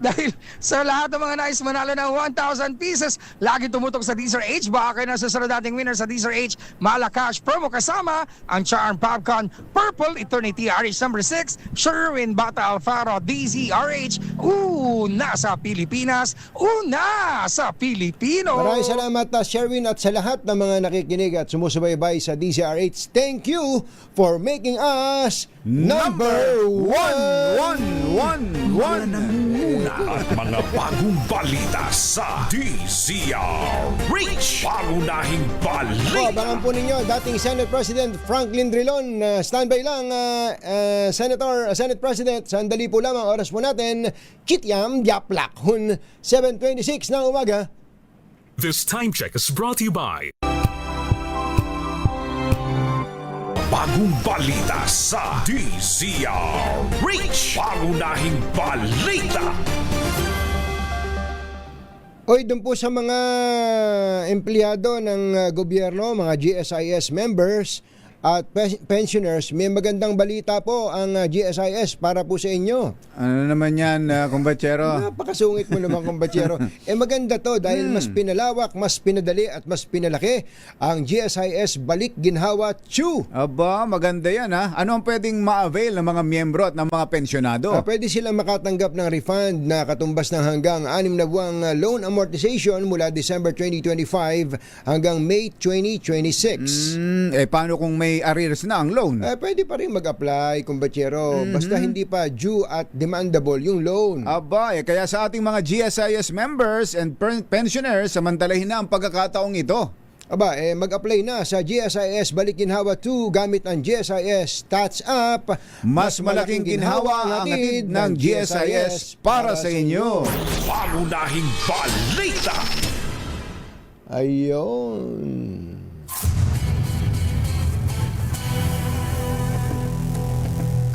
Speaker 6: Dahil sa lahat ng mga nais manalo ng 1,000 pieces, lagi tumutok sa DZRH. Baka kayo na susunod nating winner sa DZRH Malakash promo kasama ang Charm Popcorn Purple Eternity RH number 6 Sherwin Bata Alfaro DZRH. Una sa Pilipinas, una sa Pilipino.
Speaker 1: Maraming salamat Sherwin at sa lahat ng mga nakikinig at sumusubaybay sa DZRH. Thank you for making us number one.
Speaker 3: Una at mga bagong balita sa DZRH. Pangunahing balita.
Speaker 1: Abangan po ninyo, dating Senate President Franklin Drilon. Standby lang, Senate President. Sandali po lamang, oras po natin. Kityam Diaplak. 7:26 ng umaga.
Speaker 3: This time check is brought to you by bagong balita sa DZRH. Pangunahing balita.
Speaker 1: Oy, doon po sa mga empleyado ng gobyerno, mga GSIS members at pensioners, may magandang balita po ang GSIS para po sa inyo.
Speaker 2: Ano naman yan, kumbatsero?
Speaker 1: Napakasungit mo naman, kumbatsero. Maganda to dahil mas pinalawak, mas pinadali at mas pinalaki ang GSIS Balik Ginhawa 2.
Speaker 2: Aba, maganda yan ha. Ano ang pwedeng ma-avail ng mga miyembro at ng mga pensyonado?
Speaker 1: Pwede silang makatanggap ng refund na katumbas ng hanggang 6 na buwang loan amortization mula December 2025 hanggang May 2026.
Speaker 2: Paano kung may arrears na ang loan?
Speaker 1: Pwede pa rin mag-apply, kumbatsero. Basta hindi pa due at demandable yung loan.
Speaker 2: Aba, kaya sa ating mga GSIS members and pensioners, samantalahin na ang pagkakataong ito.
Speaker 1: Aba, mag-apply na sa GSIS Balik Ginhawa 2 gamit ang GSIS Stats App.
Speaker 2: Mas malaking ginhawa ang hatid ng GSIS para sa inyo.
Speaker 3: Pangunahing balita.
Speaker 1: Ayun.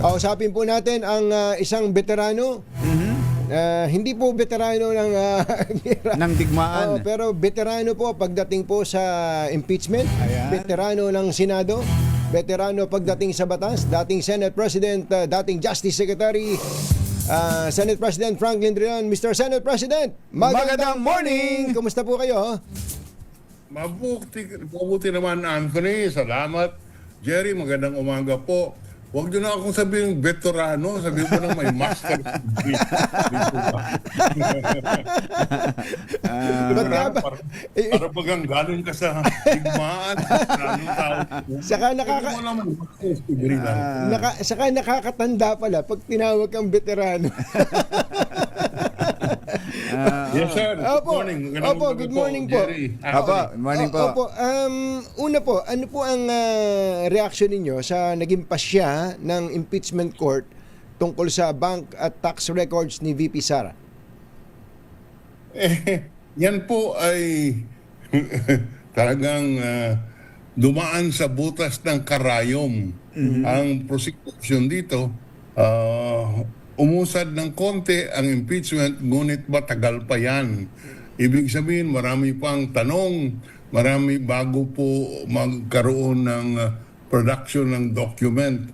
Speaker 1: Kausapin po natin ang isang veterano. Hindi po veterano ng
Speaker 2: ng digmaan.
Speaker 1: pero veterano po pagdating po sa impeachment.
Speaker 2: Ayan.
Speaker 1: Veterano ng Senado. Veterano pagdating sa batas. Dating Senate President, dating Justice Secretary, Senate President Franklin Drilon. Mr. Senate President, magandang morning! Kumusta po kayo?
Speaker 15: Mabuti naman, Anthony. Salamat. Jerry, magandang umaga po. Huwag nyo na akong sabihin veterano, sabihin ko na may master degree. Para bagang galing ka sa digmaan,
Speaker 1: saka nakakatanda pala pag tinawag kang veterano.
Speaker 15: Yes, sir. Good morning.
Speaker 1: Good morning po.
Speaker 15: Jerry.
Speaker 2: Good morning po.
Speaker 1: Una po, ano po ang reaksyon ninyo sa naging pasya ng impeachment court tungkol sa bank at tax records ni VP Sara?
Speaker 15: Yan po ay talagang dumaan sa butas ng karayom. Ang prosecution dito, umusad ng konti ang impeachment, ngunit matagal pa yan. Ibig sabihin, marami pang tanong, marami bago po magkaroon ng production ng document.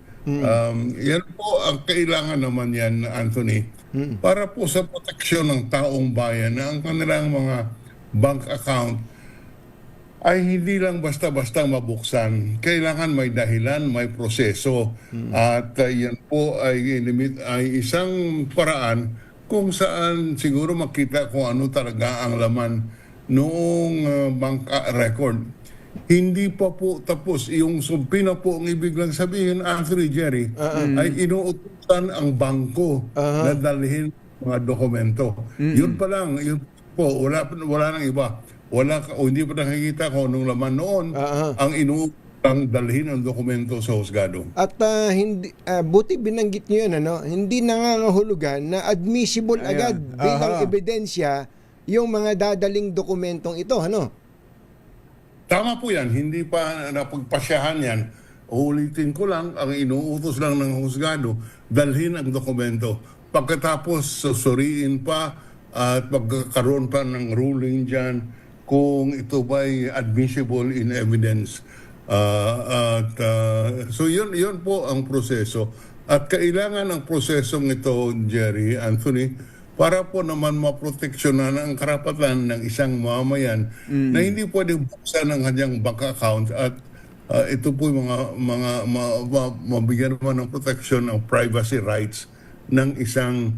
Speaker 15: Yan po ang kailangan naman yan, Anthony, para po sa proteksyon ng taong bayan na ang kanilang mga bank account ay hindi lang basta-basta mabuksan. Kailangan may dahilan, may proseso. At yan po ay isang paraan kung saan siguro makita kung ano talaga ang laman noong bank record. Hindi pa po tapos. Yung sumpi na po ang ibig lang sabihin, Anthony, Jerry, ay inuutusan ang bangko na dalhin mga dokumento. Yun pa lang, yun po, wala nang iba. Hindi pa nakikita kung anong laman noon ang inuutang dalhin ang dokumento sa husgado.
Speaker 1: At hindi, buti binanggit nyo yun, hindi nangangahulugan na admissible agad bilang ebidensya yung mga dadaling dokumentong ito,
Speaker 15: Tama po yan, hindi pa napagpasyahan yan. Ulitin ko lang, ang inuutos lang ng husgado, dalhin ang dokumento. Pagkatapos susuriin pa at pagkakaroon pa ng ruling dyan kung ito ba'y admissible in evidence. So yun po ang proseso. At kailangan ang prosesong ito, Jerry, Anthony, para po naman maproteksyonan ang karapatan ng isang mamayan na hindi pwede buksan ang kanyang bank account at ito po yung mabigyan naman ng protection ng privacy rights ng isang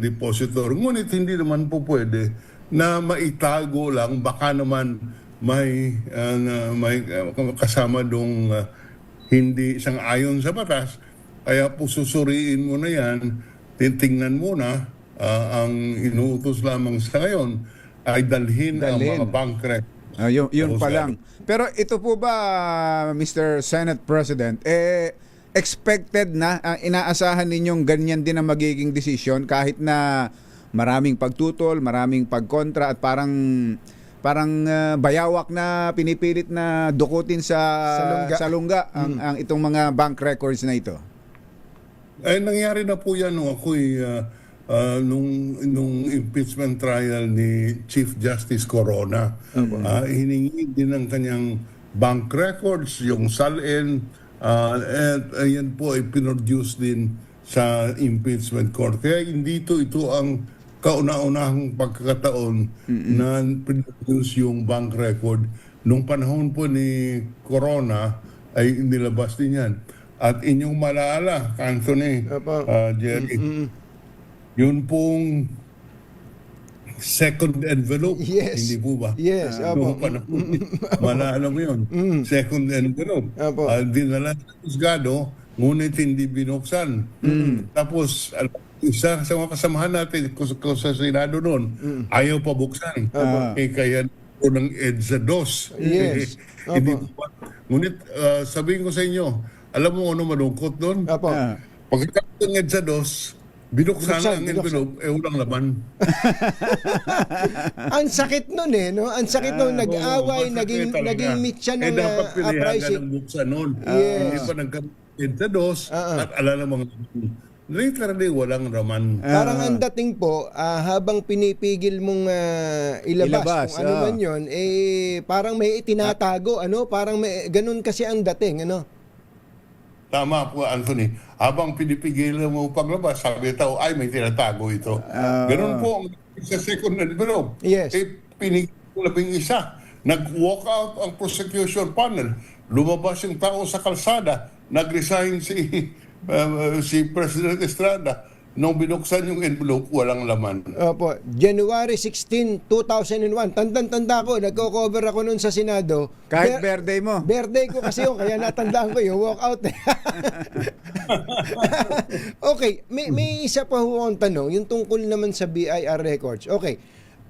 Speaker 15: depositor. Ngunit hindi naman po pwede na maitago lang, baka naman may kasama dong hindi isang ayon sa batas, kaya po susuriin mo na yan, titingnan mo na ang inuutos lamang sa ngayon ay dalhin ang mga bank records.
Speaker 2: Yun pa lang. Pero ito po ba, Mr. Senate President, expected na, inaasahan ninyong ganyan din ang magiging desisyon kahit na maraming pagtutol, maraming pagkontra at parang bayawak na pinipilit na dukutin sa lungga ang itong mga bank records na ito?
Speaker 15: Ay, nangyari na po yan nung ako'y nung impeachment trial ni Chief Justice Corona. Hiningi din ng kanyang bank records, yung SALN, at ayan po ay pinroduce din sa impeachment court. Kaya hindi ito ang kauna-unahang pagkakataon na pinroduce yung bank record. Nung panahon po ni Corona ay nilabas din yan. At inyong malaala, Anthony, Jerry, yun pong second envelope.
Speaker 1: Yes.
Speaker 15: Hindi po ba?
Speaker 1: Yes.
Speaker 15: Malala mo yun. Second envelope. Dinala sa husgado, ngunit hindi binuksan. Tapos, isa sa mga kasamahan natin sa Senado noon, ayaw pa buksan. Kaya po ng EDSA 2.
Speaker 1: Yes.
Speaker 15: Hindi po ba? Ngunit sabihin ko sa inyo, alam mo ano malungkot doon? Pagkatapos ng EDSA 2, binuksan ang envelope, walang laman.
Speaker 1: Ang sakit nun Ang sakit nun, nag-away, naging mitya ng
Speaker 15: dapat pilihan
Speaker 1: pricing.
Speaker 15: ng buksan nun.
Speaker 1: Yes.
Speaker 15: Hindi pa nagka-EDSA 2 at alala mga literally walang raman.
Speaker 1: Parang ang dating po, habang pinipigil mong ilabas kung ano man yun, parang may itinatago, parang may, ganun kasi ang dating,
Speaker 15: Tama po, Anthony. Habang pinipigilan mo paglabas, sabi tao, ay may tinatago ito. Ganun po ang sa second envelope.
Speaker 1: Yes.
Speaker 15: Pinigil labing isa. Nag-walk out ang prosecution panel. Lumabas yung tao sa kalsada. Nag-resign si President Estrada. Nung binuksan yung envelope, walang laman.
Speaker 1: Opo. January 16, 2001. Tandang-tanda ko, nagko-cover ako noon sa Senado.
Speaker 2: Kahit birthday mo?
Speaker 1: Birthday ko kasi yun, kaya natandaan ko yung walk out. Okay, may isa pa ho akong tanong, yung tungkol naman sa BIR records. Okay,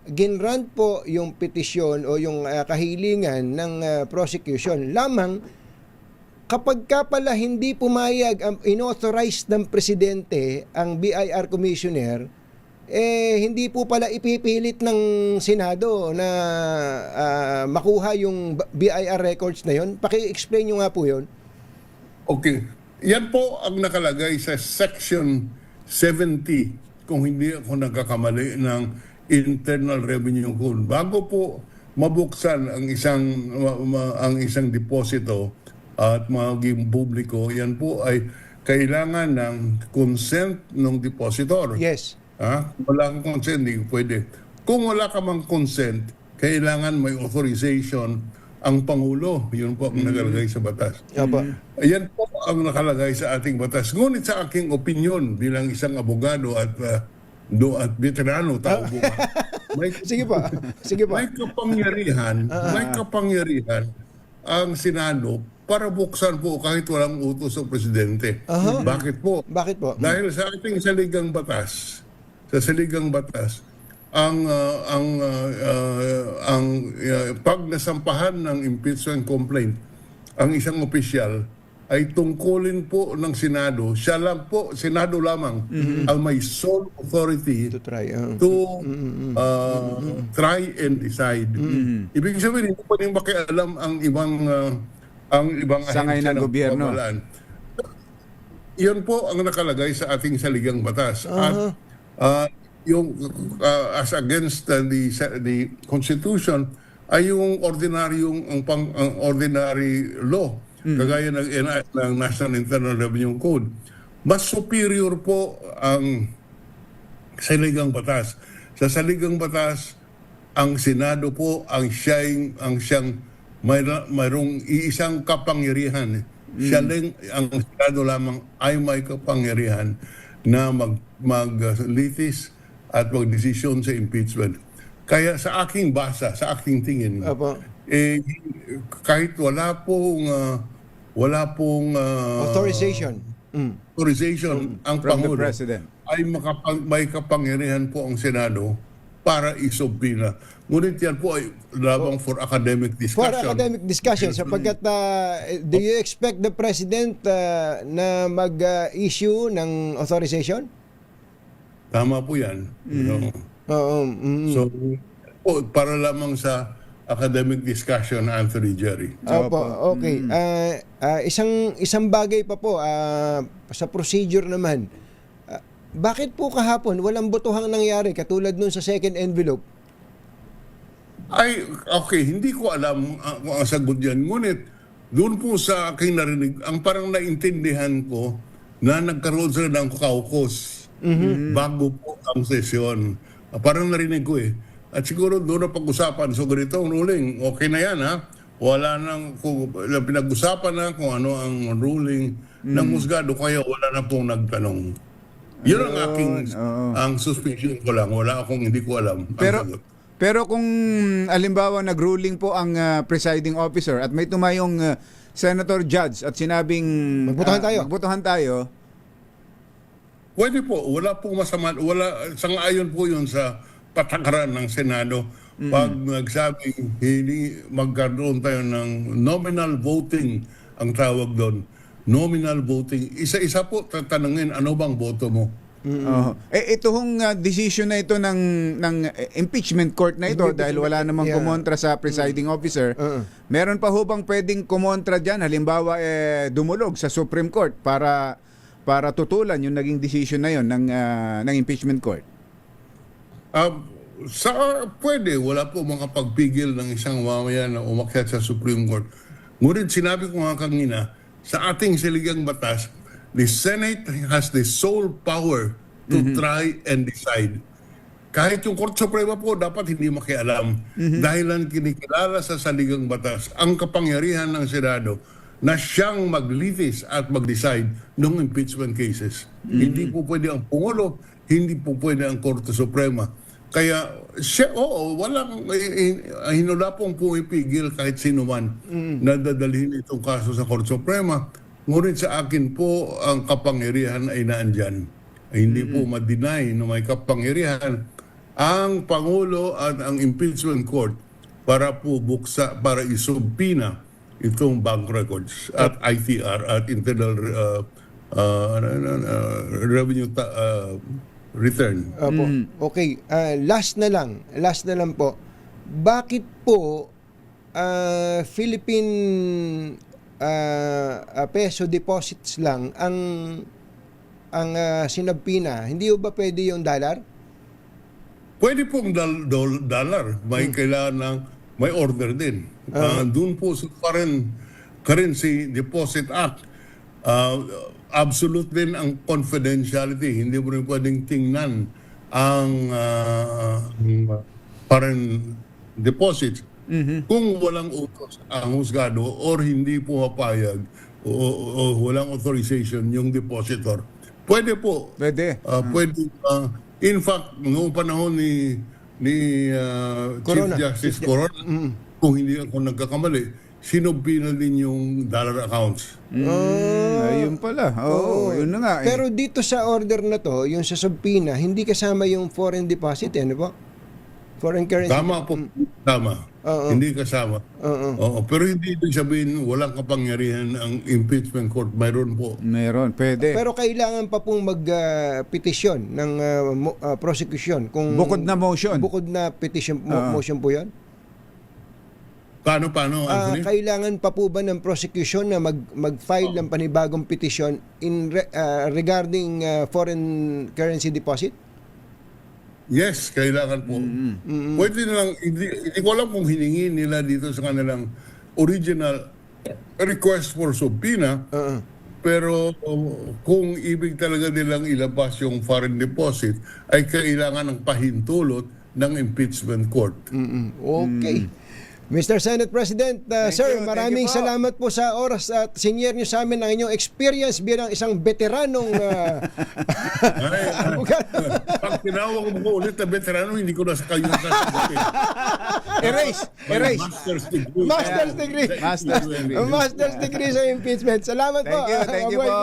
Speaker 1: ginrant po yung petisyon o yung kahilingan ng prosecution lamang kapag ka pala hindi pumayag ang inauthorize ng presidente ang BIR commissioner, hindi po pala ipipilit ng Senado na makuha yung BIR records na yon. Paki-explain nyo nga po yon.
Speaker 15: Okay. Yan po ang nakalagay sa Section 70, kung hindi ako nagkakamali, ng Internal Revenue Code. Bago po mabuksan ang isang deposito at maging publiko, yan po ay kailangan ng consent ng depositor.
Speaker 1: Yes.
Speaker 15: Wala kang consent, hindi pwede. Kung wala ka mang consent, kailangan may authorization ang Pangulo. Yun po ang nakalagay sa batas. Yan po ang nakalagay sa ating batas. Ngunit sa aking opinion bilang isang abogado at veterano, tao po ba?
Speaker 1: Sige pa.
Speaker 15: May kapangyarihan ang Senado para buksan po kahit walang utos ng presidente. Bakit po? Dahil sa ating saligang batas, ang pag nasampahan ng impeachment complaint ang isang opisyal ay tungkulin po ng Senado. Siya lang po, Senado lamang ang may sole authority to try and decide. Ibig sabihin, hindi po rin makialam ang ibang
Speaker 2: sangay ng gobyerno.
Speaker 15: Yun po ang nakalagay sa ating saligang batas. At as against the Constitution ay yung ordinary law, kagaya ng National Internal Revenue Code. Mas superior po ang saligang batas. Sa saligang batas, ang Senado po ang siyang mayroong iisang kapangyarihan. Siya lang, ang Senado lamang ay may kapangyarihan na maglitis at magdesisyon sa impeachment. Kaya sa aking basa, sa aking tingin, kahit wala pong
Speaker 1: authorization ang
Speaker 15: Pangulo, ay may kapangyarihan po ang Senado para isubpina. Ngunit yan po ay labang for academic discussion.
Speaker 1: Sapagkat do you expect the President na mag-issue ng authorization?
Speaker 15: Tama po yan. So, para lamang sa academic discussion, Anthony Jerry.
Speaker 1: Okay. Isang bagay pa po, sa procedure naman, bakit po kahapon walang botohang nangyari katulad nun sa second envelope?
Speaker 15: Hindi ko alam kung ang sagot yan. Ngunit, doon po sa aking narinig, ang parang naintindihan ko na nagkaroon sila ng caucus bago po ang sesyon. Parang narinig ko At siguro doon na pag-usapan. So ganito ang ruling. Okay na yan Wala nang pinag-usapan na kung ano ang ruling ng husgado, kaya wala na pong nagtanong. Yun ang aking ang suspicion ko lang. Wala akong hindi ko alam.
Speaker 2: Pero kung alimbawa nag-ruling po ang presiding officer at may tumayong senator judge at sinabing magbotohan tayo.
Speaker 15: Pwede po. Wala pong masama. Sang-ayon po yun sa patakaran ng Senado. Pag nagsabing magkaroon tayo ng nominal voting, ang tawag doon. Nominal voting. Isa-isa po tatanungin, ano bang boto mo?
Speaker 2: Ito hong decision na ito ng impeachment court na ito, dahil wala namang kumontra sa presiding officer, meron pa ho bang pwedeng kumontra dyan? Halimbawa, dumulog sa Supreme Court para tutulan yung naging decision na yun ng impeachment court?
Speaker 15: Pwede. Wala po makapagpigil ng isang mamayan na umakyat sa Supreme Court. Ngunit sinabi ko nga kanina, sa ating saligang batas, the Senate has the sole power to try and decide. Kahit yung Korte Suprema po, dapat hindi makialam. Dahil ang kinikilala sa saligang batas, ang kapangyarihan ng Senado na siyang maglitis at mag-decide ng impeachment cases. Hindi po pwede ang Pangulo, hindi po pwede ang Korte Suprema. Kaya, walang hinula pong pumipigil kahit sino man na dadalhin itong kaso sa Korte Suprema. Ngunit sa akin po, ang kapangyarihan ay naandyan. Hindi po ma-deny na may kapangyarihan ang Pangulo at ang impeachment court para po para isubpina itong bank records at ITR at internal revenue return.
Speaker 1: Okay, last na lang po. Bakit po Philippine peso deposits lang ang sinabpina? Hindi ba pwede yung dollar?
Speaker 15: Pwede pong dollar. May kailangan ng may order din. Doon po sa Foreign Currency Deposit Act, absolute din ang confidentiality. Hindi mo rin pwedeng tingnan ang foreign deposits kung walang utos ang husgado or hindi pumapayag o walang authorization yung depositor. Pwede po.
Speaker 2: Pwede.
Speaker 15: Pwede. In fact, noong panahon ni Chief Justice Corona, kung hindi ako nagkakamali, sinubpina din yung dollar accounts.
Speaker 2: Ayun pala. Yun na nga.
Speaker 1: Pero dito sa order na to, yung sa subpina, hindi kasama yung foreign deposit, ano po? Foreign currency.
Speaker 15: Tama po. Tama. Hindi kasama. Pero hindi ibig sabihin walang kapangyarihan ang impeachment court. Mayroon po.
Speaker 2: Meron. Pwede.
Speaker 1: Pero kailangan pa pong mag-petisyon ng prosecution.
Speaker 2: Bukod na motion.
Speaker 1: Bukod na petition, motion po yan?
Speaker 15: Paano, Anthony?
Speaker 1: Kailangan pa po ba ng prosecution na mag-file ng panibagong petition regarding foreign currency deposit?
Speaker 15: Yes, kailangan po. Pwede na lang, hindi ko alam kung hiningi nila dito sa kanilang original request for subpoena, pero kung ibig talaga nilang ilabas yung foreign deposit, ay kailangan ng pahintulot ng impeachment court.
Speaker 1: Okay. Mr. Senate President, sir, maraming salamat po sa oras at sinyer niyo sa amin ang inyong experience bilang isang veteranong
Speaker 15: Pag tinawag mo ulit na veterano, hindi ko na sa kayo nasasagutin.
Speaker 2: Erase.
Speaker 15: Master's degree.
Speaker 1: Master's degree sa impeachment. Salamat po.
Speaker 2: Thank you po.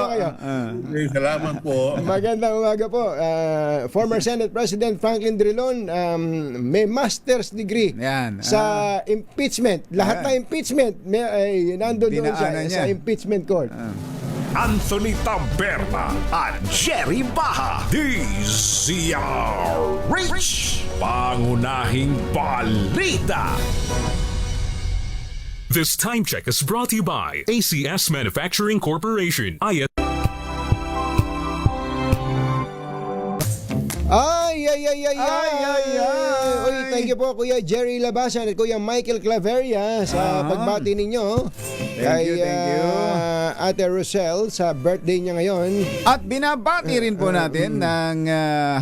Speaker 15: Salamat po.
Speaker 1: Magandang umaga po. Former Senate President Franklin Drilon, may master's degree sa impeachment. Lahat na impeachment may nando doon sa impeachment court.
Speaker 3: Anthony Taberna at Jerry Baha, DZRH, pangunahing balita.
Speaker 16: This time check is brought to you by ACS Manufacturing Corporation.
Speaker 1: Uy, thank you po Kuya Jerry Labasan at Kuya Michael Claveria sa pagbati ninyo.
Speaker 2: Thank you.
Speaker 1: Ate Rosel sa birthday niya ngayon.
Speaker 2: At binabati rin po natin ng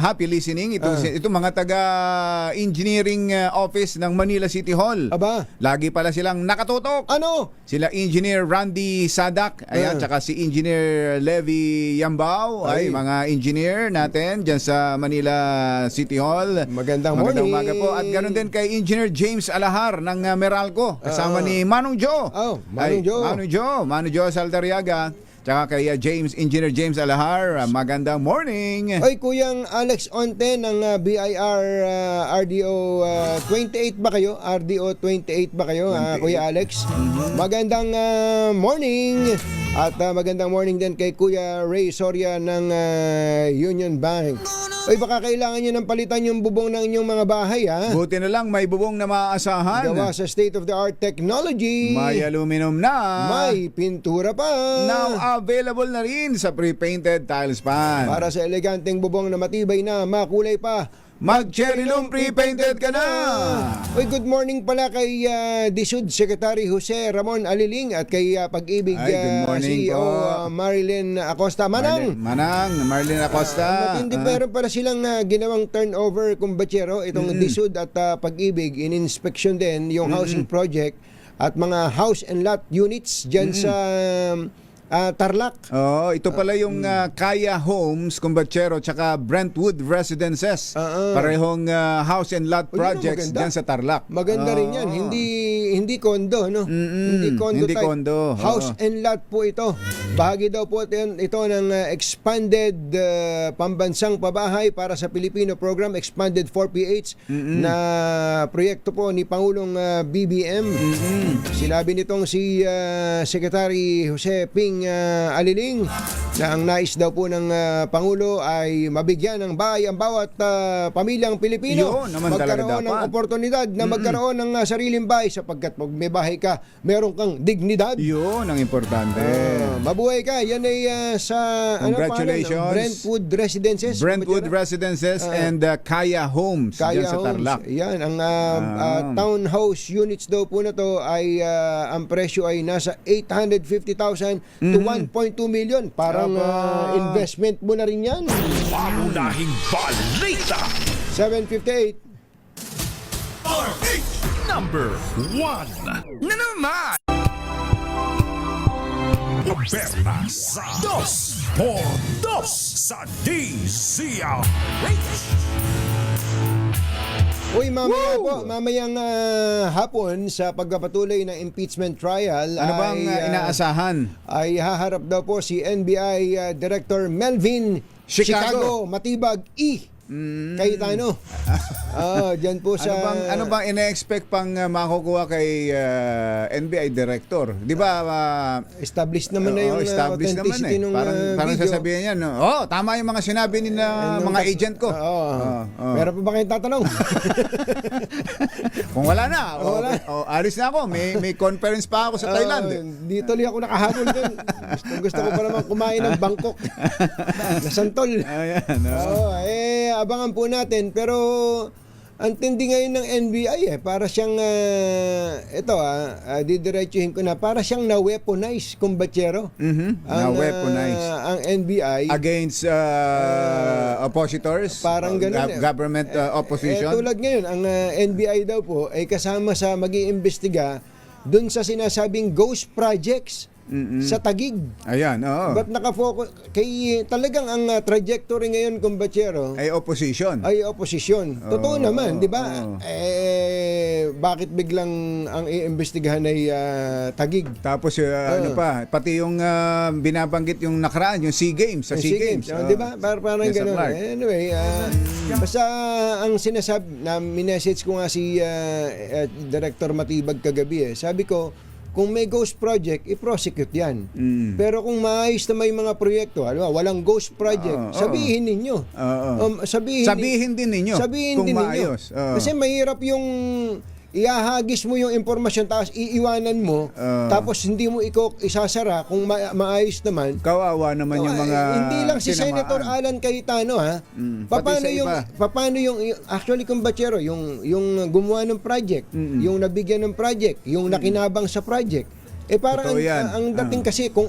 Speaker 2: happy listening itong mga taga-engineering office ng Manila City Hall.
Speaker 1: Aba?
Speaker 2: Lagi pala silang nakatutok.
Speaker 1: Ano?
Speaker 2: Sila Engineer Randy Sadak, tsaka si Engineer Levi Yambao, ay mga engineer natin dyan sa Manila City Hall.
Speaker 1: Magandang morning.
Speaker 2: Umaga po. At ganoon din kay Engineer James Alahar ng Meralco, kasama ni Manong Joe. Manong Joe Saldarriaga. Tsaka kay Engineer James Alahar, magandang morning.
Speaker 1: Oy, Kuyang Alex Onte ng BIR RDO 28 ba kayo? RDO 28 ba kayo, Kuya Alex? Magandang morning. At magandang morning din kay Kuya Ray Soria ng Union Bank. Oy, baka kailangan nyo ng palitan yung bubong ng inyong mga bahay, ha?
Speaker 2: Buti na lang may bubong na maaasahan.
Speaker 1: Gawa sa state-of-the-art technology.
Speaker 2: May aluminum na.
Speaker 1: May pintura pa.
Speaker 2: Now available na rin sa pre-painted tiles pan.
Speaker 1: Para sa eleganteng bubong na matibay na, makulay pa.
Speaker 2: Mag-cherry loom pre-painted ka na!
Speaker 1: Oy, good morning pala kay DSUD Secretary Jose Ramon Aliling at kay Pag-ibig CEO Marilyn Acosta.
Speaker 2: Marilyn Acosta.
Speaker 1: Matindi pero para silang ginawang turnover kumbachero itong DSUD at Pag-ibig. In-inspection din yung housing project at mga house and lot units dyan sa Tarlac.
Speaker 2: Ito pala yung Kaya Homes, Kumbachero, tsaka Brentwood Residences. Parehong house and lot projects dyan sa Tarlac.
Speaker 1: Maganda rin yan. hindi kondo, no? Hindi kondo
Speaker 2: hindi
Speaker 1: type.
Speaker 2: kondo, oo.
Speaker 1: House and lot po ito. Bahagi daw po ito ng expanded pambansang pabahay para sa Pilipino program, expanded 4PH na proyekto po ni Pangulong BBM. Sinabi nitong si Secretary Jose Ping Aliling na ang nais daw po ng Pangulo ay mabigyan ng bahay ang bawat pamilyang Pilipino.
Speaker 2: Yun naman talaga
Speaker 1: Magkaroon ng
Speaker 2: dapat.
Speaker 1: oportunidad na magkaroon ng sariling bahay sapagkat pag may bahay ka, meron kang dignidad.
Speaker 2: Yun ang importante.
Speaker 1: Mabuhay ka. Yan ay sa
Speaker 2: Congratulations.
Speaker 1: Brentwood Residences.
Speaker 2: Brentwood Residences and Kaya Homes dyan sa Tarlac.
Speaker 1: Yan, ang townhouse units daw po na to ay ang presyo ay nasa 850,000 to 1.2 million. Parang investment mo na rin yan.
Speaker 3: Pangunahing balita.
Speaker 1: 758.
Speaker 3: RH number 1 na naman. Berna sa 2x2 sa DZRH.
Speaker 1: Uy, mamayang hapon sa pagpapatuloy ng impeachment trial
Speaker 2: Ano bang inaasahan?
Speaker 1: Ay haharap daw po si NBI Director Melvin Chicago Matibag Cayetano. Diyan po sa
Speaker 2: Ano bang ina-expect pang makukuha kay NBI Director? Di ba
Speaker 1: established naman na yung
Speaker 2: established
Speaker 1: authenticity ng
Speaker 2: parang
Speaker 1: video.
Speaker 2: sasabihin niya, no? Tama yung mga sinabi ni na mga agent ko.
Speaker 1: Meron pa ba kayong tatanong?
Speaker 2: Kung wala na, alis na ako. May conference pa ako sa Thailand.
Speaker 1: Di tuloy ako nakahabol dun. Gusto ko pa naman kumain ng Bangkok. Na Santol.
Speaker 2: Ayan.
Speaker 1: Abangan po natin. Pero ang tindi ngayon ng NBI para siyang didiretsuhin ko na, para siyang na-weaponize, kumbatsero.
Speaker 2: Na-weaponize.
Speaker 1: Ang NBI
Speaker 2: against oppositors,
Speaker 1: parang ganun,
Speaker 2: government opposition.
Speaker 1: Tulad ngayon, ang NBI daw po ay kasama sa mag-iimbestiga dun sa sinasabing ghost projects sa Taguig.
Speaker 2: Ayan, oo.
Speaker 1: But nakafocus kay talagang ang trajectory ngayon, kumbatsero,
Speaker 2: ay opposition.
Speaker 1: Totoo naman, di ba? Bakit biglang ang iimbestigahan ay Taguig?
Speaker 2: Tapos ano pa, pati yung binabanggit yung nakaraan, yung SEA Games, sa SEA Games.
Speaker 1: Di ba? Parang gano'n. Anyway, basta ang sinasabi na minessage ko nga si Director Matibag kagabi, sabi ko, kung may ghost project, i-prosecute yan. Pero kung maayos na may mga proyekto, walang ghost project, sabihin ninyo.
Speaker 2: Sabihin din ninyo kung maayos.
Speaker 1: Kasi mahirap yung ihahagis mo yung impormasyon tapos iiwanan mo, tapos hindi mo isasara kung maayos naman.
Speaker 2: Kawawa naman yung mga
Speaker 1: hindi lang si Senator Alan Cayetano, paano yung actually, kumbatsero, yung gumawa ng project, yung nabigyan ng project, yung nakinabang sa project, parang ang dating kasi kung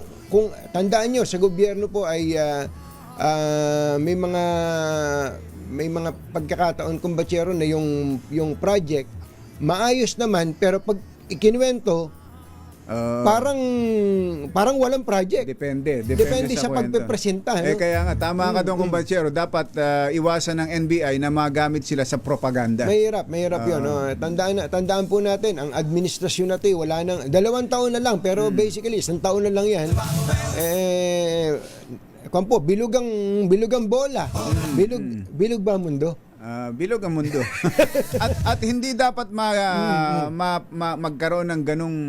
Speaker 1: tandaan nyo, sa gobyerno po ay may mga pagkakataon, kumbatsero, na yung project maayos naman, pero pag ikinuwento, parang walang project.
Speaker 2: Depende
Speaker 1: sa pagpepresenta.
Speaker 2: Kaya nga, tama ka doon, kumbatsero. Dapat iwasan ng NBI na magamit sila sa propaganda.
Speaker 1: Mahirap yun. Tandaan po natin, ang administrasyon natin, wala nang 2 taon na lang, pero basically, 1 taon na lang yan. Bilugang bola. Bilog ba ang mundo?
Speaker 2: Bilog ang mundo. at hindi dapat magkaroon ng ganong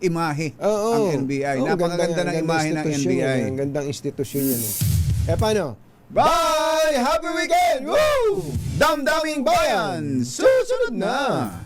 Speaker 2: imahe ang NBI. Napakaganda ng imahe ng NBI.
Speaker 1: Ang gandang institusyon yan. Paano? Bye! Happy weekend! Woo!
Speaker 2: Damdaming Bayan! Susunod na!